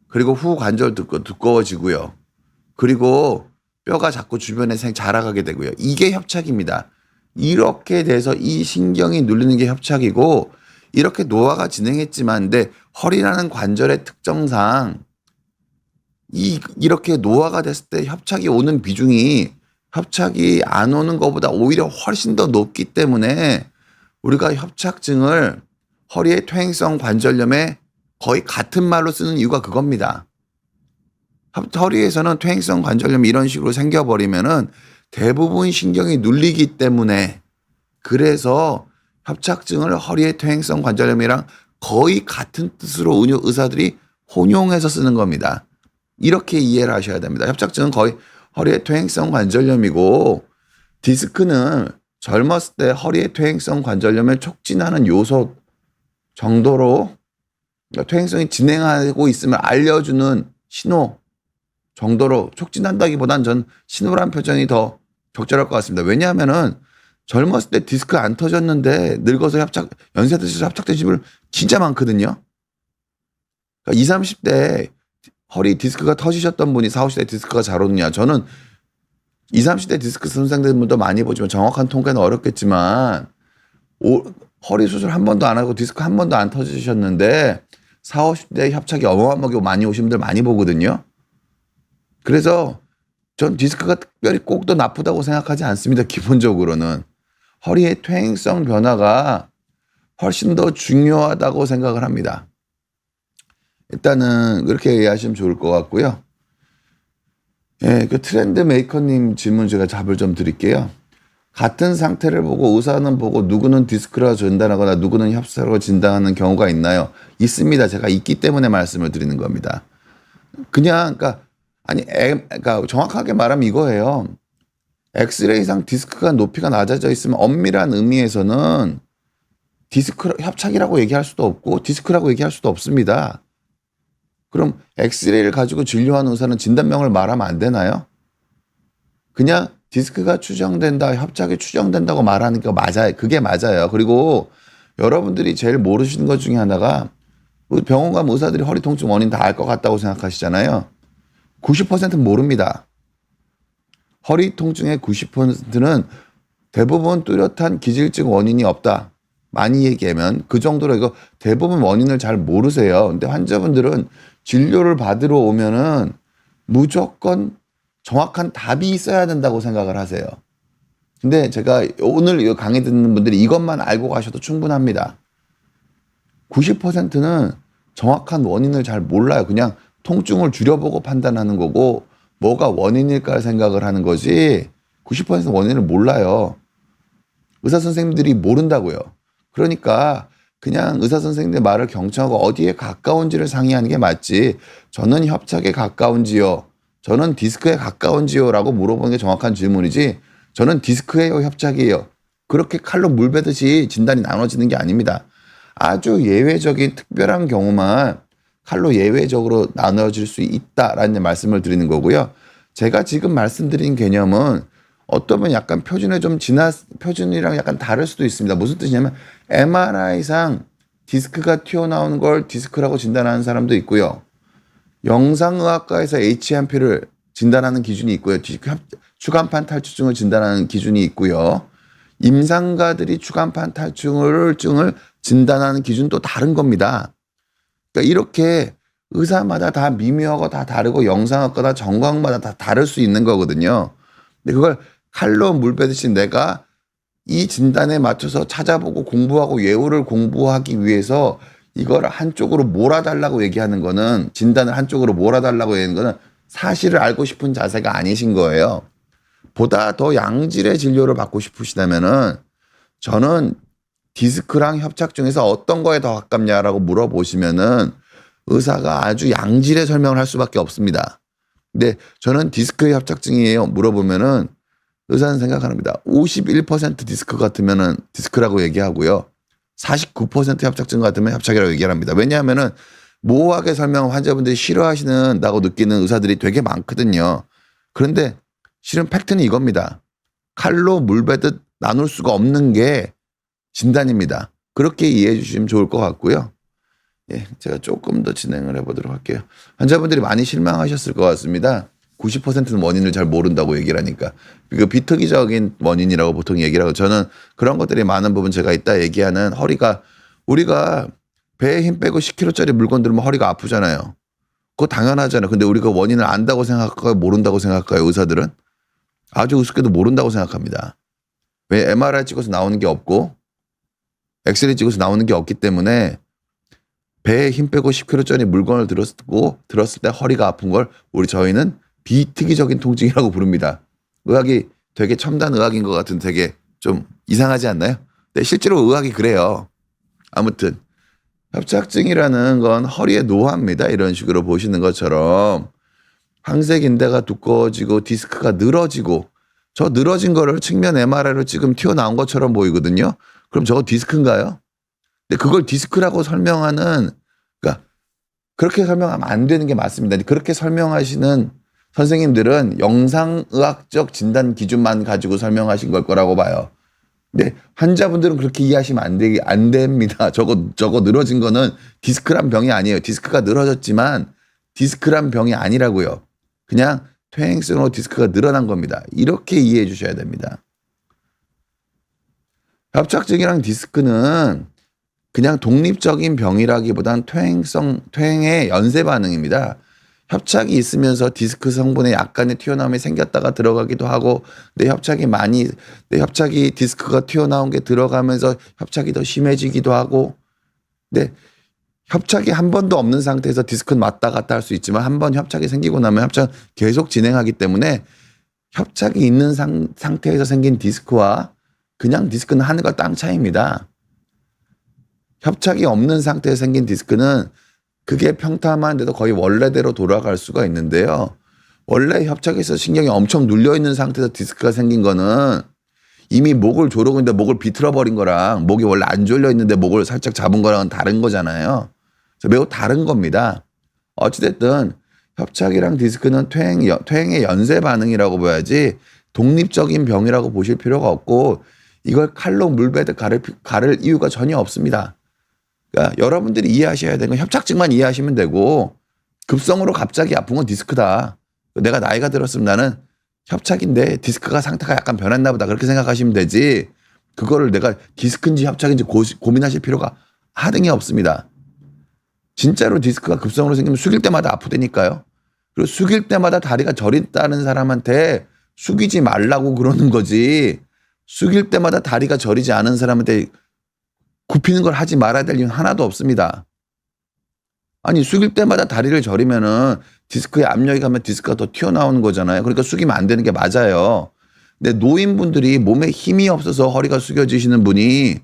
그리고 후관절 두꺼워지고요. 그리고 뼈가 자꾸 주변에 자라가게 되고요. 이게 협착입니다. 이렇게 돼서 이 신경이 눌리는 게 협착이고 이렇게 노화가 진행했지만 근데 허리라는 관절의 특성상 이렇게 노화가 됐을 때 협착이 오는 비중이 협착이 안 오는 것보다 오히려 훨씬 더 높기 때문에 우리가 협착증을 허리의 퇴행성 관절염에 거의 같은 말로 쓰는 이유가 그겁니다. 허리에서는 퇴행성 관절염이 이런 식으로 생겨버리면은 대부분 신경이 눌리기 때문에 그래서 협착증을 허리의 퇴행성 관절염이랑 거의 같은 뜻으로 의사들이 혼용해서 쓰는 겁니다. 이렇게 이해를 하셔야 됩니다. 협착증은 거의 허리의 퇴행성 관절염이고 디스크는 젊었을 때 허리의 퇴행성 관절염을 촉진하는 요소 정도로 그러니까 퇴행성이 진행하고 있음을 알려주는 신호 정도로 촉진한다기보단 전 신호란 표현이 더 적절할 것 같습니다. 왜냐하면은 젊었을 때 디스크 안 터졌는데 늙어서 연세 드셔서 협착된 분들 진짜 많거든요. 그러니까 20, 30대 허리 디스크가 터지셨던 분이 40, 50대 디스크가 잘 오느냐. 저는 20, 30대 디스크 손상된 분도 많이 보지만 정확한 통계는 어렵겠지만 허리 수술 한 번도 안 하고 디스크 한 번도 안 터지셨는데 40, 50대 협착이 어마어마하게 많이 오신 분들 많이 보거든요. 그래서 전 디스크가 특별히 꼭 더 나쁘다고 생각하지 않습니다. 기본적으로는. 허리의 퇴행성 변화가 훨씬 더 중요하다고 생각을 합니다. 일단은 그렇게 이해하시면 좋을 것 같고요. 예, 그 트렌드 메이커님 질문 제가 답을 좀 드릴게요. 같은 상태를 보고 의사는 보고 누구는 디스크라고 진단하거나 누구는 협사라고 진단하는 경우가 있나요? 있습니다. 제가 있기 때문에 말씀을 드리는 겁니다. 그냥 그러니까 정확하게 말하면 이거예요. 엑스레이상 디스크가 높이가 낮아져 있으면 엄밀한 의미에서는 디스크 협착이라고 얘기할 수도 없고 디스크라고 얘기할 수도 없습니다. 그럼 엑스레이를 가지고 진료하는 의사는 진단명을 말하면 안 되나요? 그냥 디스크가 추정된다, 협착이 추정된다고 말하니까 맞아요. 그게 맞아요. 그리고 여러분들이 제일 모르시는 것 중에 하나가 병원 가면 의사들이 허리 통증 원인 다 알 것 같다고 생각하시잖아요. 90%는 모릅니다. 허리 통증의 90%는 대부분 뚜렷한 기질적 원인이 없다. 많이 얘기하면 그 정도로 이거 대부분 원인을 잘 모르세요. 근데 환자분들은 진료를 받으러 오면은 무조건 정확한 답이 있어야 된다고 생각을 하세요. 근데 제가 오늘 이 강의 듣는 분들이 이것만 알고 가셔도 충분합니다. 90%는 정확한 원인을 잘 몰라요. 그냥 통증을 줄여보고 판단하는 거고 뭐가 원인일까 생각을 하는 거지 90%는 원인을 몰라요. 의사 선생님들이 모른다고요. 그러니까 그냥 의사 선생님의 말을 경청하고 어디에 가까운지를 상의하는 게 맞지. 저는 협착에 가까운지요. 저는 디스크에 가까운지요? 라고 물어보는 게 정확한 질문이지. 저는 디스크예요, 협착이에요. 그렇게 칼로 물 베듯이 진단이 나눠지는 게 아닙니다. 아주 예외적인 특별한 경우만 칼로 예외적으로 나눠질 수 있다라는 말씀을 드리는 거고요. 제가 지금 말씀드린 개념은 어떤 분 약간 표준이랑 약간 다를 수도 있습니다. 무슨 뜻이냐면 MRI상 디스크가 튀어나오는 걸 디스크라고 진단하는 사람도 있고요. 영상의학과에서 HMP를 진단하는 기준이 있고요. 추간판 탈출증을 진단하는 기준이 있고요. 임상가들이 추간판 탈출증을 진단하는 기준도 다른 겁니다. 그러니까 이렇게 의사마다 다 미묘하고 다 다르고 영상학과나 전공마다 다 다를 수 있는 거거든요. 근데 그걸 칼로 물 빼듯이 내가 이 진단에 맞춰서 찾아보고 공부하고 예우를 공부하기 위해서 이걸 한쪽으로 몰아달라고 얘기하는 거는 진단을 한쪽으로 몰아달라고 얘기하는 거는 사실을 알고 싶은 자세가 아니신 거예요. 보다 더 양질의 진료를 받고 싶으시다면은 저는 디스크랑 협착 중에서 어떤 거에 더 가깝냐라고 물어보시면은 의사가 아주 양질의 설명을 할 수밖에 없습니다. 근데 저는 디스크 협착증이에요 물어보면은 의사는 생각합니다. 51% 디스크 같으면은 디스크라고 얘기하고요. 49% 협착증 같으면 협착이라고 얘기를 합니다. 왜냐하면은 모호하게 설명 환자분들이 싫어하시는다고 느끼는 의사들이 되게 많거든요. 그런데 실은 팩트는 이겁니다. 칼로 물베듯 나눌 수가 없는 게 진단입니다. 그렇게 이해해 주시면 좋을 것 같고요. 예, 제가 조금 더 진행을 해보도록 할게요. 환자분들이 많이 실망하셨을 것 같습니다. 90%는 원인을 잘 모른다고 얘기를 하니까. 그 비특이적인 원인이라고 보통 얘기를 하고 저는 그런 것들이 많은 부분 제가 이따 얘기하는 우리가 배에 힘 빼고 10kg짜리 물건 들으면 허리가 아프잖아요. 그거 당연하잖아요. 근데 우리가 원인을 안다고 생각할까요? 모른다고 생각할까요? 의사들은? 아주 우습게도 모른다고 생각합니다. 왜 MRI 찍어서 나오는 게 없고 엑스레이 찍어서 나오는 게 없기 때문에 배에 힘 빼고 10kg짜리 물건을 들었을 때 허리가 아픈 걸 저희는 비특이적인 통증이라고 부릅니다. 의학이 되게 첨단 의학인 것 같은 되게 좀 이상하지 않나요? 네, 실제로 의학이 그래요. 아무튼 협착증이라는 건 허리의 노화입니다. 이런 식으로 보시는 것처럼 황색인대가 두꺼워지고 디스크가 늘어지고 저 늘어진 거를 측면 MRI로 지금 튀어나온 것처럼 보이거든요. 그럼 저거 디스크인가요? 근데 그걸 디스크라고 설명하는 그러니까 그렇게 설명하면 안 되는 게 맞습니다. 그렇게 설명하시는 선생님들은 영상의학적 진단 기준만 가지고 설명하신 걸 거라고 봐요. 근데 환자분들은 그렇게 이해하시면 안 됩니다. 저거 늘어진 거는 디스크란 병이 아니에요. 디스크가 늘어졌지만 디스크란 병이 아니라고요. 그냥 퇴행성으로 디스크가 늘어난 겁니다. 이렇게 이해해 주셔야 됩니다. 협착증이랑 디스크는 그냥 독립적인 병이라기보단 퇴행의 연쇄 반응입니다. 협착이 있으면서 디스크 성분에 약간의 튀어나옴이 생겼다가 들어가기도 하고 내 협착이 디스크가 튀어나온 게 들어가면서 협착이 더 심해지기도 하고 근데 협착이 한 번도 없는 상태에서 디스크는 왔다 갔다 할 수 있지만 한 번 협착이 생기고 나면 협착은 계속 진행하기 때문에 협착이 있는 상태에서 생긴 디스크와 그냥 디스크는 하늘과 땅 차이입니다. 협착이 없는 상태에서 생긴 디스크는 그게 평탄한데도 거의 원래대로 돌아갈 수가 있는데요. 원래 협착에서 신경이 엄청 눌려있는 상태에서 디스크가 생긴 거는 이미 목을 조르고 있는데 목을 비틀어버린 거랑 목이 원래 안 졸려 있는데 목을 살짝 잡은 거랑은 다른 거잖아요. 그래서 매우 다른 겁니다. 어찌됐든 협착이랑 디스크는 퇴행의 연쇄 반응이라고 봐야지 독립적인 병이라고 보실 필요가 없고 이걸 칼로 물베듯 가를 이유가 전혀 없습니다. 그러니까 여러분들이 이해하셔야 되는 건 협착증만 이해하시면 되고 급성으로 갑자기 아픈 건 디스크다. 내가 나이가 들었으면 나는 협착인데 디스크가 상태가 약간 변했나 보다 그렇게 생각하시면 되지 그거를 내가 디스크인지 협착인지 고민하실 필요가 하등이 없습니다. 진짜로 디스크가 급성으로 생기면 숙일 때마다 아프다니까요. 그리고 숙일 때마다 다리가 저린다는 사람한테 숙이지 말라고 그러는 거지 숙일 때마다 다리가 저리지 않은 사람한테 굽히는 걸 하지 말아야 될 이유는 하나도 없습니다. 아니 숙일 때마다 다리를 저리면은 디스크에 압력이 가면 디스크가 더 튀어나오는 거잖아요. 그러니까 숙이면 안 되는 게 맞아요. 근데 노인분들이 몸에 힘이 없어서 허리가 숙여지시는 분이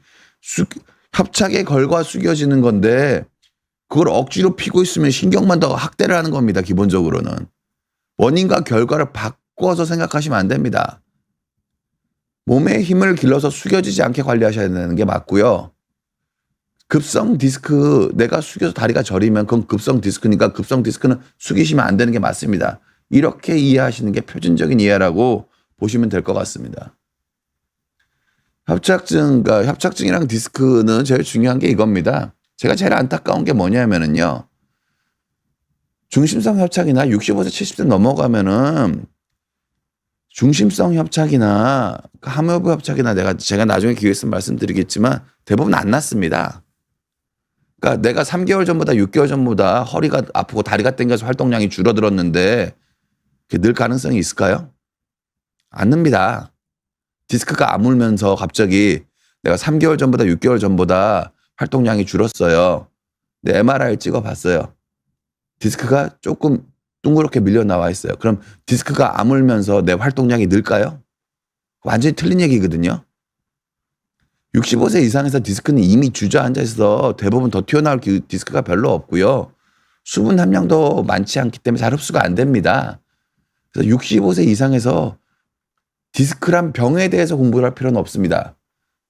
협착에 걸과 숙여지는 건데 그걸 억지로 피고 있으면 신경만 더 학대를 하는 겁니다. 기본적으로는. 원인과 결과를 바꿔서 생각하시면 안 됩니다. 몸에 힘을 길러서 숙여지지 않게 관리하셔야 되는 게 맞고요. 급성 디스크 내가 숙여서 다리가 저리면 그건 급성 디스크니까 급성 디스크는 숙이시면 안 되는 게 맞습니다. 이렇게 이해하시는 게 표준적인 이해라고 보시면 될 것 같습니다. 협착증이랑 디스크는 제일 중요한 게 이겁니다. 제가 제일 안타까운 게 뭐냐면은요. 중심성 협착이나 65세 70세 넘어가면은 중심성 협착이나 함유부 협착이나 제가 나중에 기회 있으면 말씀드리겠지만 대부분 안 낫습니다. 그러니까 내가 3개월 전보다 6개월 전보다 허리가 아프고 다리가 땡겨서 활동량이 줄어들었는데 그게 늘 가능성이 있을까요? 안 납니다. 디스크가 아물면서 갑자기 내가 3개월 전보다 6개월 전보다 활동량이 줄었어요. 근데 MRI를 찍어봤어요. 디스크가 조금 둥그렇게 밀려 나와 있어요. 그럼 디스크가 아물면서 내 활동량이 늘까요? 완전히 틀린 얘기거든요. 65세 이상에서 디스크는 이미 주저앉아 있어서 대부분 더 튀어나올 디스크가 별로 없고요. 수분 함량도 많지 않기 때문에 잘 흡수가 안 됩니다. 그래서 65세 이상에서 디스크란 병에 대해서 공부를 할 필요는 없습니다.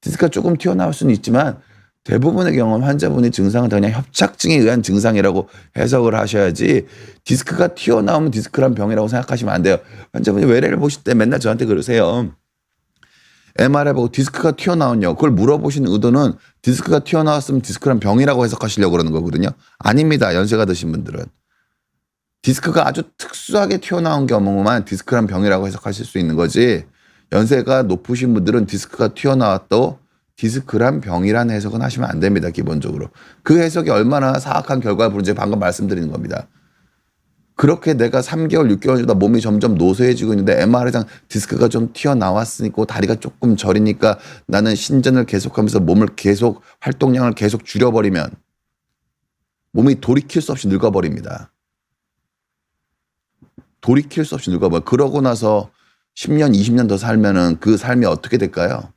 디스크가 조금 튀어나올 수는 있지만 대부분의 경우 환자분의 증상은 다 그냥 협착증에 의한 증상이라고 해석을 하셔야지 디스크가 튀어나오면 디스크란 병이라고 생각하시면 안 돼요. 환자분이 외래를 보실 때 맨날 저한테 그러세요. MRI 보고 디스크가 튀어나왔냐 그걸 물어보신 의도는 디스크가 튀어나왔으면 디스크란 병이라고 해석하시려고 그러는 거거든요. 아닙니다. 연세가 드신 분들은. 디스크가 아주 특수하게 튀어나온 경우만 디스크란 병이라고 해석하실 수 있는 거지 연세가 높으신 분들은 디스크가 튀어나왔다고 디스크란 병이라는 해석은 하시면 안 됩니다. 기본적으로. 그 해석이 얼마나 사악한 결과를 부른지 방금 말씀드리는 겁니다. 그렇게 내가 3개월, 6개월 정도 몸이 점점 노쇠해지고 있는데 MRI상 디스크가 좀 튀어나왔으니까 다리가 조금 저리니까 나는 신전을 계속하면서 몸을 계속 활동량을 계속 줄여버리면 몸이 돌이킬 수 없이 늙어버립니다. 돌이킬 수 없이 늙어버려. 그러고 나서 10년, 20년 더 살면은 그 삶이 어떻게 될까요?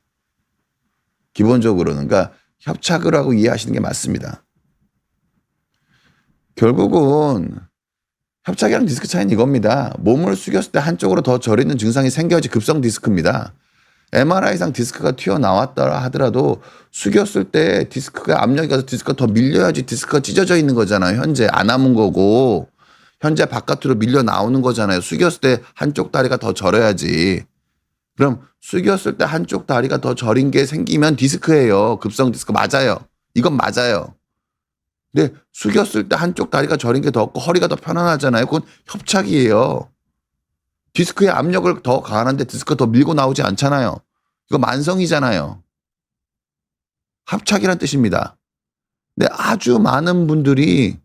기본적으로는. 그러니까 협착을 하고 이해하시는 게 맞습니다. 결국은 협착이랑 디스크 차이는 이겁니다. 몸을 숙였을 때 한쪽으로 더 저리는 증상이 생겨야지 급성 디스크입니다. MRI상 디스크가 튀어나왔다 하더라도 숙였을 때 디스크가 압력이 가서 디스크가 더 밀려야지 디스크가 찢어져 있는 거잖아요. 현재 안 아문 거고 현재 바깥으로 밀려 나오는 거잖아요. 숙였을 때 한쪽 다리가 더 저려야지. 그럼 숙였을 때 한쪽 다리가 더 저린 게 생기면 디스크예요. 급성 디스크 맞아요. 이건 맞아요. 근데 숙였을 때 한쪽 다리가 저린 게 더 없고 허리가 더 편안하잖아요. 그건 협착이에요. 디스크의 압력을 더 가하는데 디스크가 더 밀고 나오지 않잖아요. 이거 만성이잖아요. 합착이란 뜻입니다. 근데 아주 많은 분들이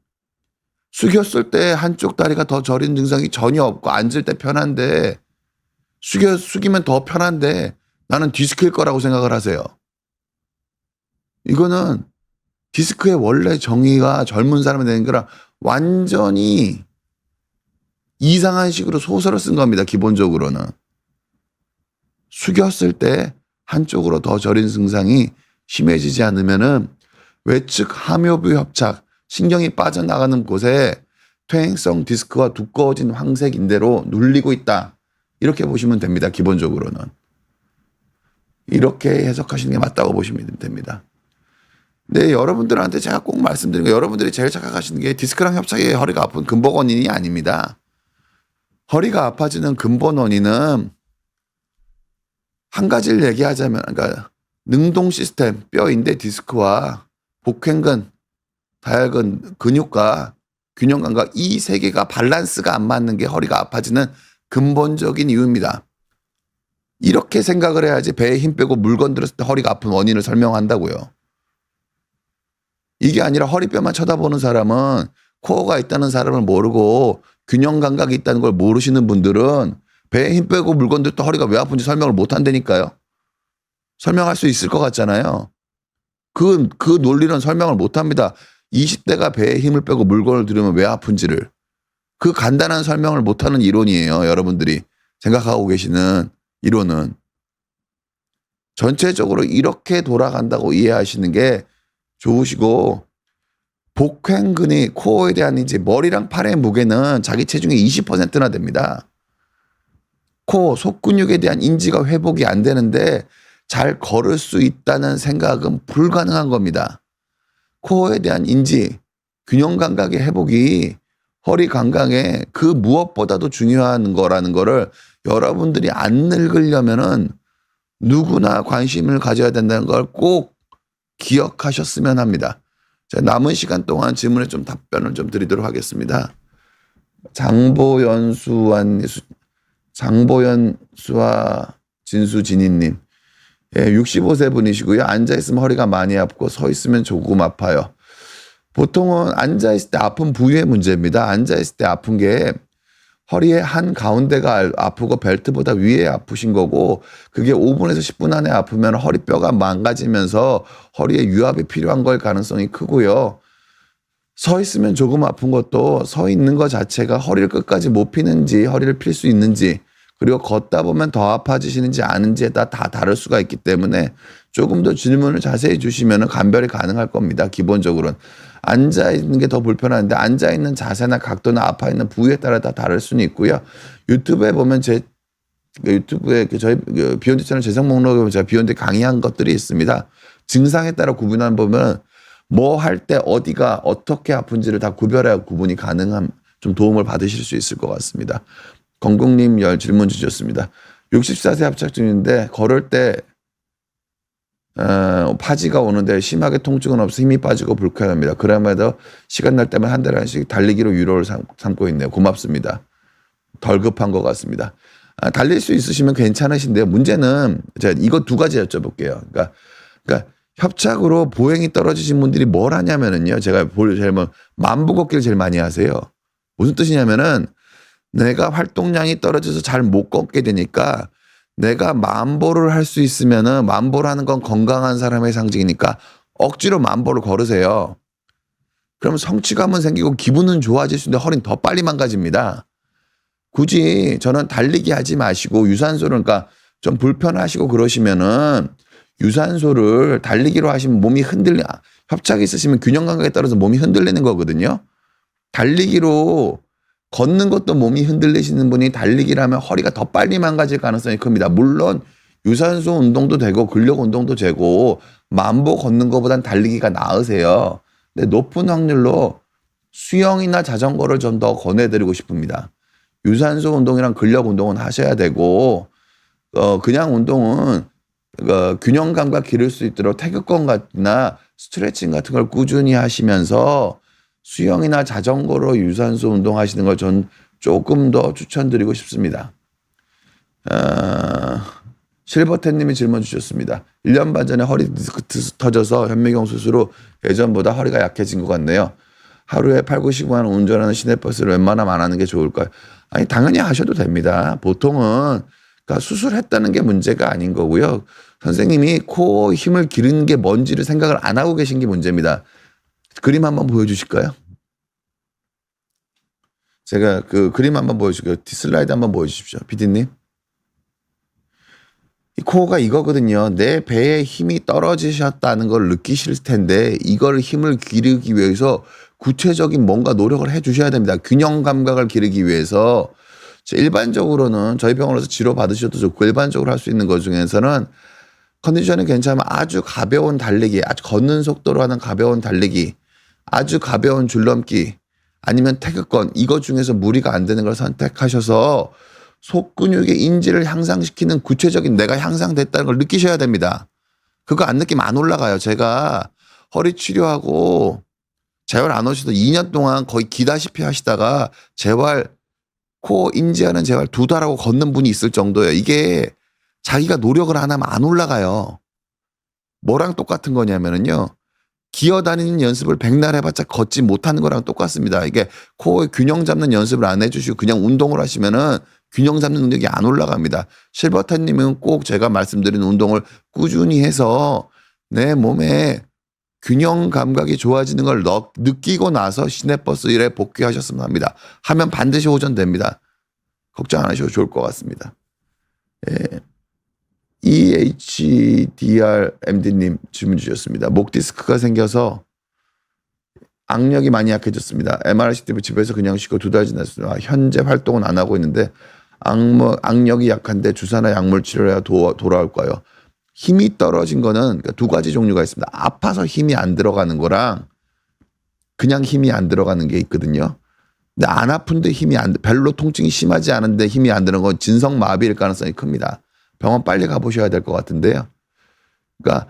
숙였을 때 한쪽 다리가 더 저린 증상이 전혀 없고 앉을 때 편한데 숙이면 더 편한데 나는 디스크일 거라고 생각을 하세요. 이거는 디스크의 원래 정의가 젊은 사람이 되는 거랑 완전히 이상한 식으로 소설을 쓴 겁니다. 기본적으로는. 숙였을 때 한쪽으로 더 저린 증상이 심해지지 않으면은 외측 함요부 협착, 신경이 빠져나가는 곳에 퇴행성 디스크와 두꺼워진 황색 인대로 눌리고 있다. 이렇게 보시면 됩니다. 기본적으로는. 이렇게 해석하시는 게 맞다고 보시면 됩니다. 근데 여러분들한테 제가 꼭 말씀드린 거, 여러분들이 제일 착각하시는 게 디스크랑 협착이 허리가 아픈 근본 원인이 아닙니다. 허리가 아파지는 근본 원인은 한 가지를 얘기하자면, 그러니까 능동 시스템, 뼈인대 디스크와 복횡근, 다혈근, 근육과 균형 감각 이 세 개가 밸런스가 안 맞는 게 허리가 아파지는 근본적인 이유입니다. 이렇게 생각을 해야지 배에 힘 빼고 물 건드렸을 때 허리가 아픈 원인을 설명한다고요. 이게 아니라 허리뼈만 쳐다보는 사람은 코어가 있다는 사람을 모르고 균형 감각이 있다는 걸 모르시는 분들은 배에 힘 빼고 물 건드릴 때 허리가 왜 아픈지 설명을 못 한다니까요. 설명할 수 있을 것 같잖아요. 그 논리는 설명을 못 합니다. 20대가 배에 힘을 빼고 물건을 들으면 왜 아픈지를. 그 간단한 설명을 못 하는 이론이에요. 여러분들이 생각하고 계시는 이론은. 전체적으로 이렇게 돌아간다고 이해하시는 게 좋으시고, 복횡근이 코어에 대한 이제 머리랑 팔의 무게는 자기 체중의 20%나 됩니다. 코, 속근육에 대한 인지가 회복이 안 되는데 잘 걸을 수 있다는 생각은 불가능한 겁니다. 코어에 대한 인지, 균형 감각의 회복이 허리 건강에 그 무엇보다도 중요한 거라는 거를 여러분들이 안 늙으려면은 누구나 관심을 가져야 된다는 걸 꼭 기억하셨으면 합니다. 자, 남은 시간 동안 질문에 좀 답변을 좀 드리도록 하겠습니다. 장보연수와 진수진이님. 예, 65세 분이시고요. 앉아있으면 허리가 많이 아프고 서 있으면 조금 아파요. 보통은 앉아있을 때 아픈 부위의 문제입니다. 앉아있을 때 아픈 게 허리의 한 가운데가 아프고 벨트보다 위에 아프신 거고, 그게 5분에서 10분 안에 아프면 허리뼈가 망가지면서 허리에 유압이 필요한 걸 가능성이 크고요. 서 있으면 조금 아픈 것도 서 있는 것 자체가 허리를 끝까지 못 피는지 허리를 필 수 있는지, 그리고 걷다 보면 더 아파지시는지 아는지에 따라 다 다를 수가 있기 때문에 조금 더 질문을 자세히 주시면 간별이 가능할 겁니다. 기본적으로는. 앉아있는 게 더 불편한데 앉아있는 자세나 각도나 아파있는 부위에 따라 다 다를 수는 있고요. 유튜브에 보면 유튜브에 저희 비욘드 채널 재생 목록에 보면 제가 비욘드 강의한 것들이 있습니다. 증상에 따라 구분하는 보면 뭐 할 때 어디가 어떻게 아픈지를 다 구별해야 구분이 가능한, 좀 도움을 받으실 수 있을 것 같습니다. 건국님 질문 주셨습니다. 64세 합착 중인데 걸을 때 파지가 오는데 심하게 통증은 없어 힘이 빠지고 불쾌합니다. 그럼에도 시간 날 때만 한 달에 한씩 달리기로 위로를 삼고 있네요. 고맙습니다. 덜 급한 것 같습니다. 달릴 수 있으시면 괜찮으신데요. 문제는 제가 이거 두 가지 여쭤볼게요. 그러니까 협착으로 보행이 떨어지신 분들이 뭘 하냐면은요. 제가 제일 만보 걷기를 제일 많이 하세요. 무슨 뜻이냐면은 내가 활동량이 떨어져서 잘 못 걷게 되니까 내가 만보를 할 수 있으면은, 만보를 하는 건 건강한 사람의 상징이니까 억지로 만보를 걸으세요. 그러면 성취감은 생기고 기분은 좋아질 수 있는데 허리는 더 빨리 망가집니다. 굳이 저는 달리기 하지 마시고 유산소를, 그러니까 좀 불편하시고 그러시면은 유산소를 달리기로 하시면 몸이 협착이 있으시면 균형 감각에 따라서 몸이 흔들리는 거거든요. 달리기로 걷는 것도 몸이 흔들리시는 분이 달리기를 하면 허리가 더 빨리 망가질 가능성이 큽니다. 물론 유산소 운동도 되고 근력 운동도 되고 만보 걷는 것보단 달리기가 나으세요. 근데 높은 확률로 수영이나 자전거를 좀 더 권해드리고 싶습니다. 유산소 운동이랑 근력 운동은 하셔야 되고, 그냥 운동은 균형 감각 기를 수 있도록 태극권이나 스트레칭 같은 걸 꾸준히 하시면서 수영이나 자전거로 유산소 운동하시는 걸 전 조금 더 추천드리고 싶습니다. 실버텐님이 질문 주셨습니다. 1년 반 전에 허리 디스크 터져서 현미경 수술 후 예전보다 허리가 약해진 것 같네요. 하루에 8, 90만 원 운전하는 시내버스를 웬만하면 안 하는 게 좋을까요? 아니 당연히 하셔도 됩니다. 보통은 그러니까 수술했다는 게 문제가 아닌 거고요. 선생님이 코 힘을 기르는 게 뭔지를 생각을 안 하고 계신 게 문제입니다. 그림 한번 보여주실까요? 제가 그 그림 한번 보여줄게요. 슬라이드 한번 보여주십시오. PD님. 이 코어가 이거거든요. 내 배에 힘이 떨어지셨다는 걸 느끼실 텐데 이걸 힘을 기르기 위해서 구체적인 뭔가 노력을 해 주셔야 됩니다. 균형 감각을 기르기 위해서 일반적으로는 저희 병원에서 치료 받으셔도 좋고 일반적으로 할 수 있는 것 중에서는 컨디션이 괜찮으면 아주 가벼운 달리기, 아주 걷는 속도로 하는 가벼운 달리기, 아주 가벼운 줄넘기 아니면 태극권 이거 중에서 무리가 안 되는 걸 선택하셔서 속근육의 인지를 향상시키는 구체적인 내가 향상됐다는 걸 느끼셔야 됩니다. 그거 안 느끼면 안 올라가요. 제가 허리 치료하고 재활 안 오셔도 2년 동안 거의 기다시피 하시다가 재활 코 인지하는 재활 2달 하고 걷는 분이 있을 정도예요. 이게 자기가 노력을 안 하면 안 올라가요. 뭐랑 똑같은 거냐면은요. 기어다니는 연습을 백날 해봤자 걷지 못하는 거랑 똑같습니다. 이게 코어의 균형 잡는 연습을 안 해주시고 그냥 운동을 하시면은 균형 잡는 능력이 안 올라갑니다. 실버타님은 꼭 제가 말씀드린 운동을 꾸준히 해서 내 몸에 균형 감각이 좋아지는 걸 느끼고 나서 시내버스 일에 복귀하셨으면 합니다. 하면 반드시 호전됩니다. 걱정 안 하셔도 좋을 것 같습니다. 예. EHDRMD님 질문 주셨습니다. 목 디스크가 생겨서 악력이 많이 약해졌습니다. MRI 때문에 집에서 그냥 쉬고 2달 지났습니다. 현재 활동은 안 하고 있는데 악력이 약한데 주사나 약물 치료를 해야 돌아올까요? 힘이 떨어진 거는 그러니까 2가지 종류가 있습니다. 아파서 힘이 안 들어가는 거랑 그냥 힘이 안 들어가는 게 있거든요. 근데 안 아픈데 별로 통증이 심하지 않은데 힘이 안 드는 건 진성마비일 가능성이 큽니다. 병원 빨리 가보셔야 될 것 같은데요. 그러니까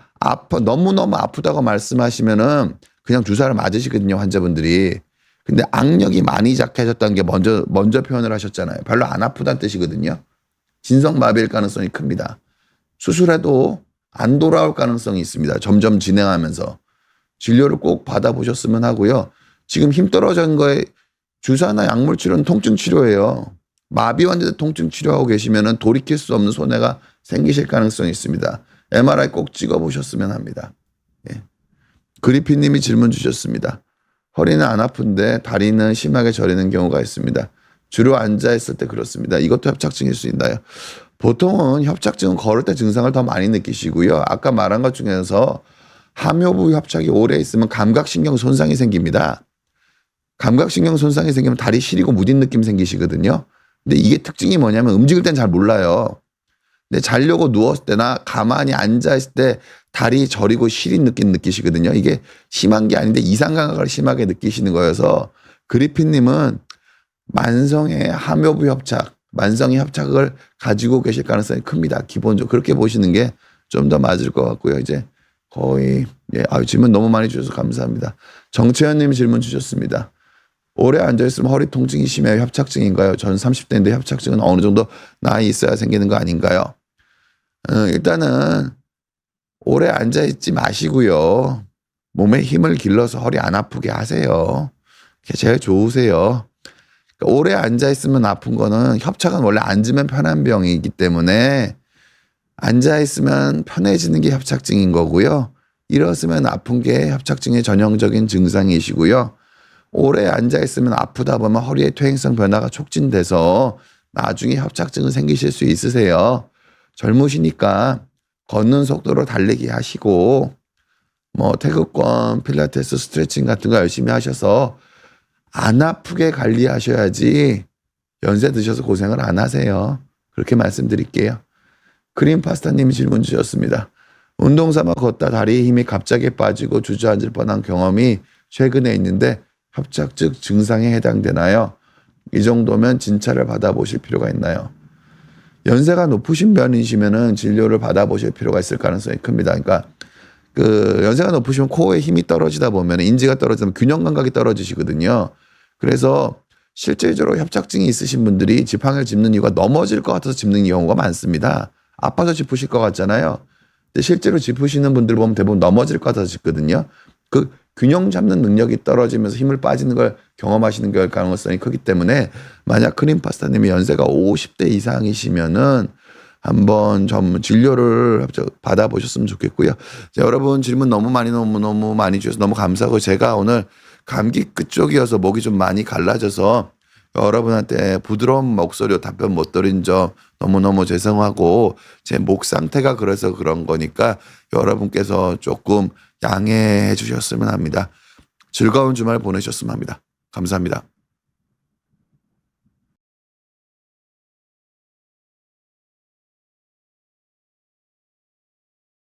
너무너무 아프다고 말씀하시면은 그냥 주사를 맞으시거든요, 환자분들이. 근데 악력이 많이 약해졌다는 게 먼저 표현을 하셨잖아요. 별로 안 아프다는 뜻이거든요. 진성마비일 가능성이 큽니다. 수술해도 안 돌아올 가능성이 있습니다. 점점 진행하면서. 진료를 꼭 받아보셨으면 하고요. 지금 힘 떨어진 거에 주사나 약물 치료는 통증 치료예요. 마비 환자들 통증 치료하고 계시면은 돌이킬 수 없는 손해가 생기실 가능성이 있습니다. MRI 꼭 찍어보셨으면 합니다. 예. 그리핀님이 질문 주셨습니다. 허리는 안 아픈데 다리는 심하게 저리는 경우가 있습니다. 주로 앉아있을 때 그렇습니다. 이것도 협착증일 수 있나요? 보통은 협착증은 걸을 때 증상을 더 많이 느끼시고요. 아까 말한 것 중에서 함요부 협착이 오래 있으면 감각신경 손상이 생깁니다. 감각신경 손상이 생기면 다리 시리고 무딘 느낌 생기시거든요. 근데 이게 특징이 뭐냐면 움직일 땐 잘 몰라요. 근데 자려고 누웠을 때나 가만히 앉아있을 때 다리 저리고 시린 느낌 느끼시거든요. 이게 심한 게 아닌데 이상감각을 심하게 느끼시는 거여서 그리핀님은 만성의 함요부 협착, 만성의 협착을 가지고 계실 가능성이 큽니다. 기본적으로 그렇게 보시는 게 좀 더 맞을 것 같고요. 이제 거의 질문 너무 많이 주셔서 감사합니다. 정채연님 질문 주셨습니다. 오래 앉아있으면 허리 통증이 심해요. 협착증인가요? 전 30대인데 협착증은 어느 정도 나이 있어야 생기는 거 아닌가요? 일단은 오래 앉아있지 마시고요. 몸에 힘을 길러서 허리 안 아프게 하세요. 그게 제일 좋으세요. 그러니까 오래 앉아있으면 아픈 거는 협착은 원래 앉으면 편한 병이기 때문에 앉아있으면 편해지는 게 협착증인 거고요. 일어서면 아픈 게 협착증의 전형적인 증상이시고요. 오래 앉아있으면 아프다 보면 허리의 퇴행성 변화가 촉진돼서 나중에 협착증은 생기실 수 있으세요. 젊으시니까 걷는 속도로 달리기 하시고 태극권, 필라테스, 스트레칭 같은 거 열심히 하셔서 안 아프게 관리하셔야지 연세 드셔서 고생을 안 하세요. 그렇게 말씀드릴게요. 크림파스타님이 질문 주셨습니다. 운동 삼아 걷다 다리에 힘이 갑자기 빠지고 주저앉을 뻔한 경험이 최근에 있는데 협착증 증상에 해당되나요? 이 정도면 진찰을 받아보실 필요가 있나요? 연세가 높으신 편이시면은 진료를 받아보실 필요가 있을 가능성이 큽니다. 그러니까 연세가 높으시면 코어에 힘이 떨어지다 보면 인지가 떨어지면 균형 감각이 떨어지시거든요. 그래서 실제적으로 협착증이 있으신 분들이 지팡이를 짚는 이유가 넘어질 것 같아서 짚는 경우가 많습니다. 아파서 짚으실 것 같잖아요. 근데 실제로 짚으시는 분들 보면 대부분 넘어질 것 같아서 짚거든요. 그 균형 잡는 능력이 떨어지면서 힘을 빠지는 걸 경험하시는 걸 가능성이 크기 때문에 만약 크림 파스타님이 연세가 50대 이상이시면은 한번 좀 진료를 받아보셨으면 좋겠고요. 자, 여러분 질문 너무 많이 주셔서 너무 감사하고 제가 오늘 감기 끝쪽이어서 목이 좀 많이 갈라져서 여러분한테 부드러운 목소리로 답변 못 드린 점 너무너무 죄송하고 제 목 상태가 그래서 그런 거니까 여러분께서 조금 양해해 주셨으면 합니다. 즐거운 주말 보내셨으면 합니다. 감사합니다.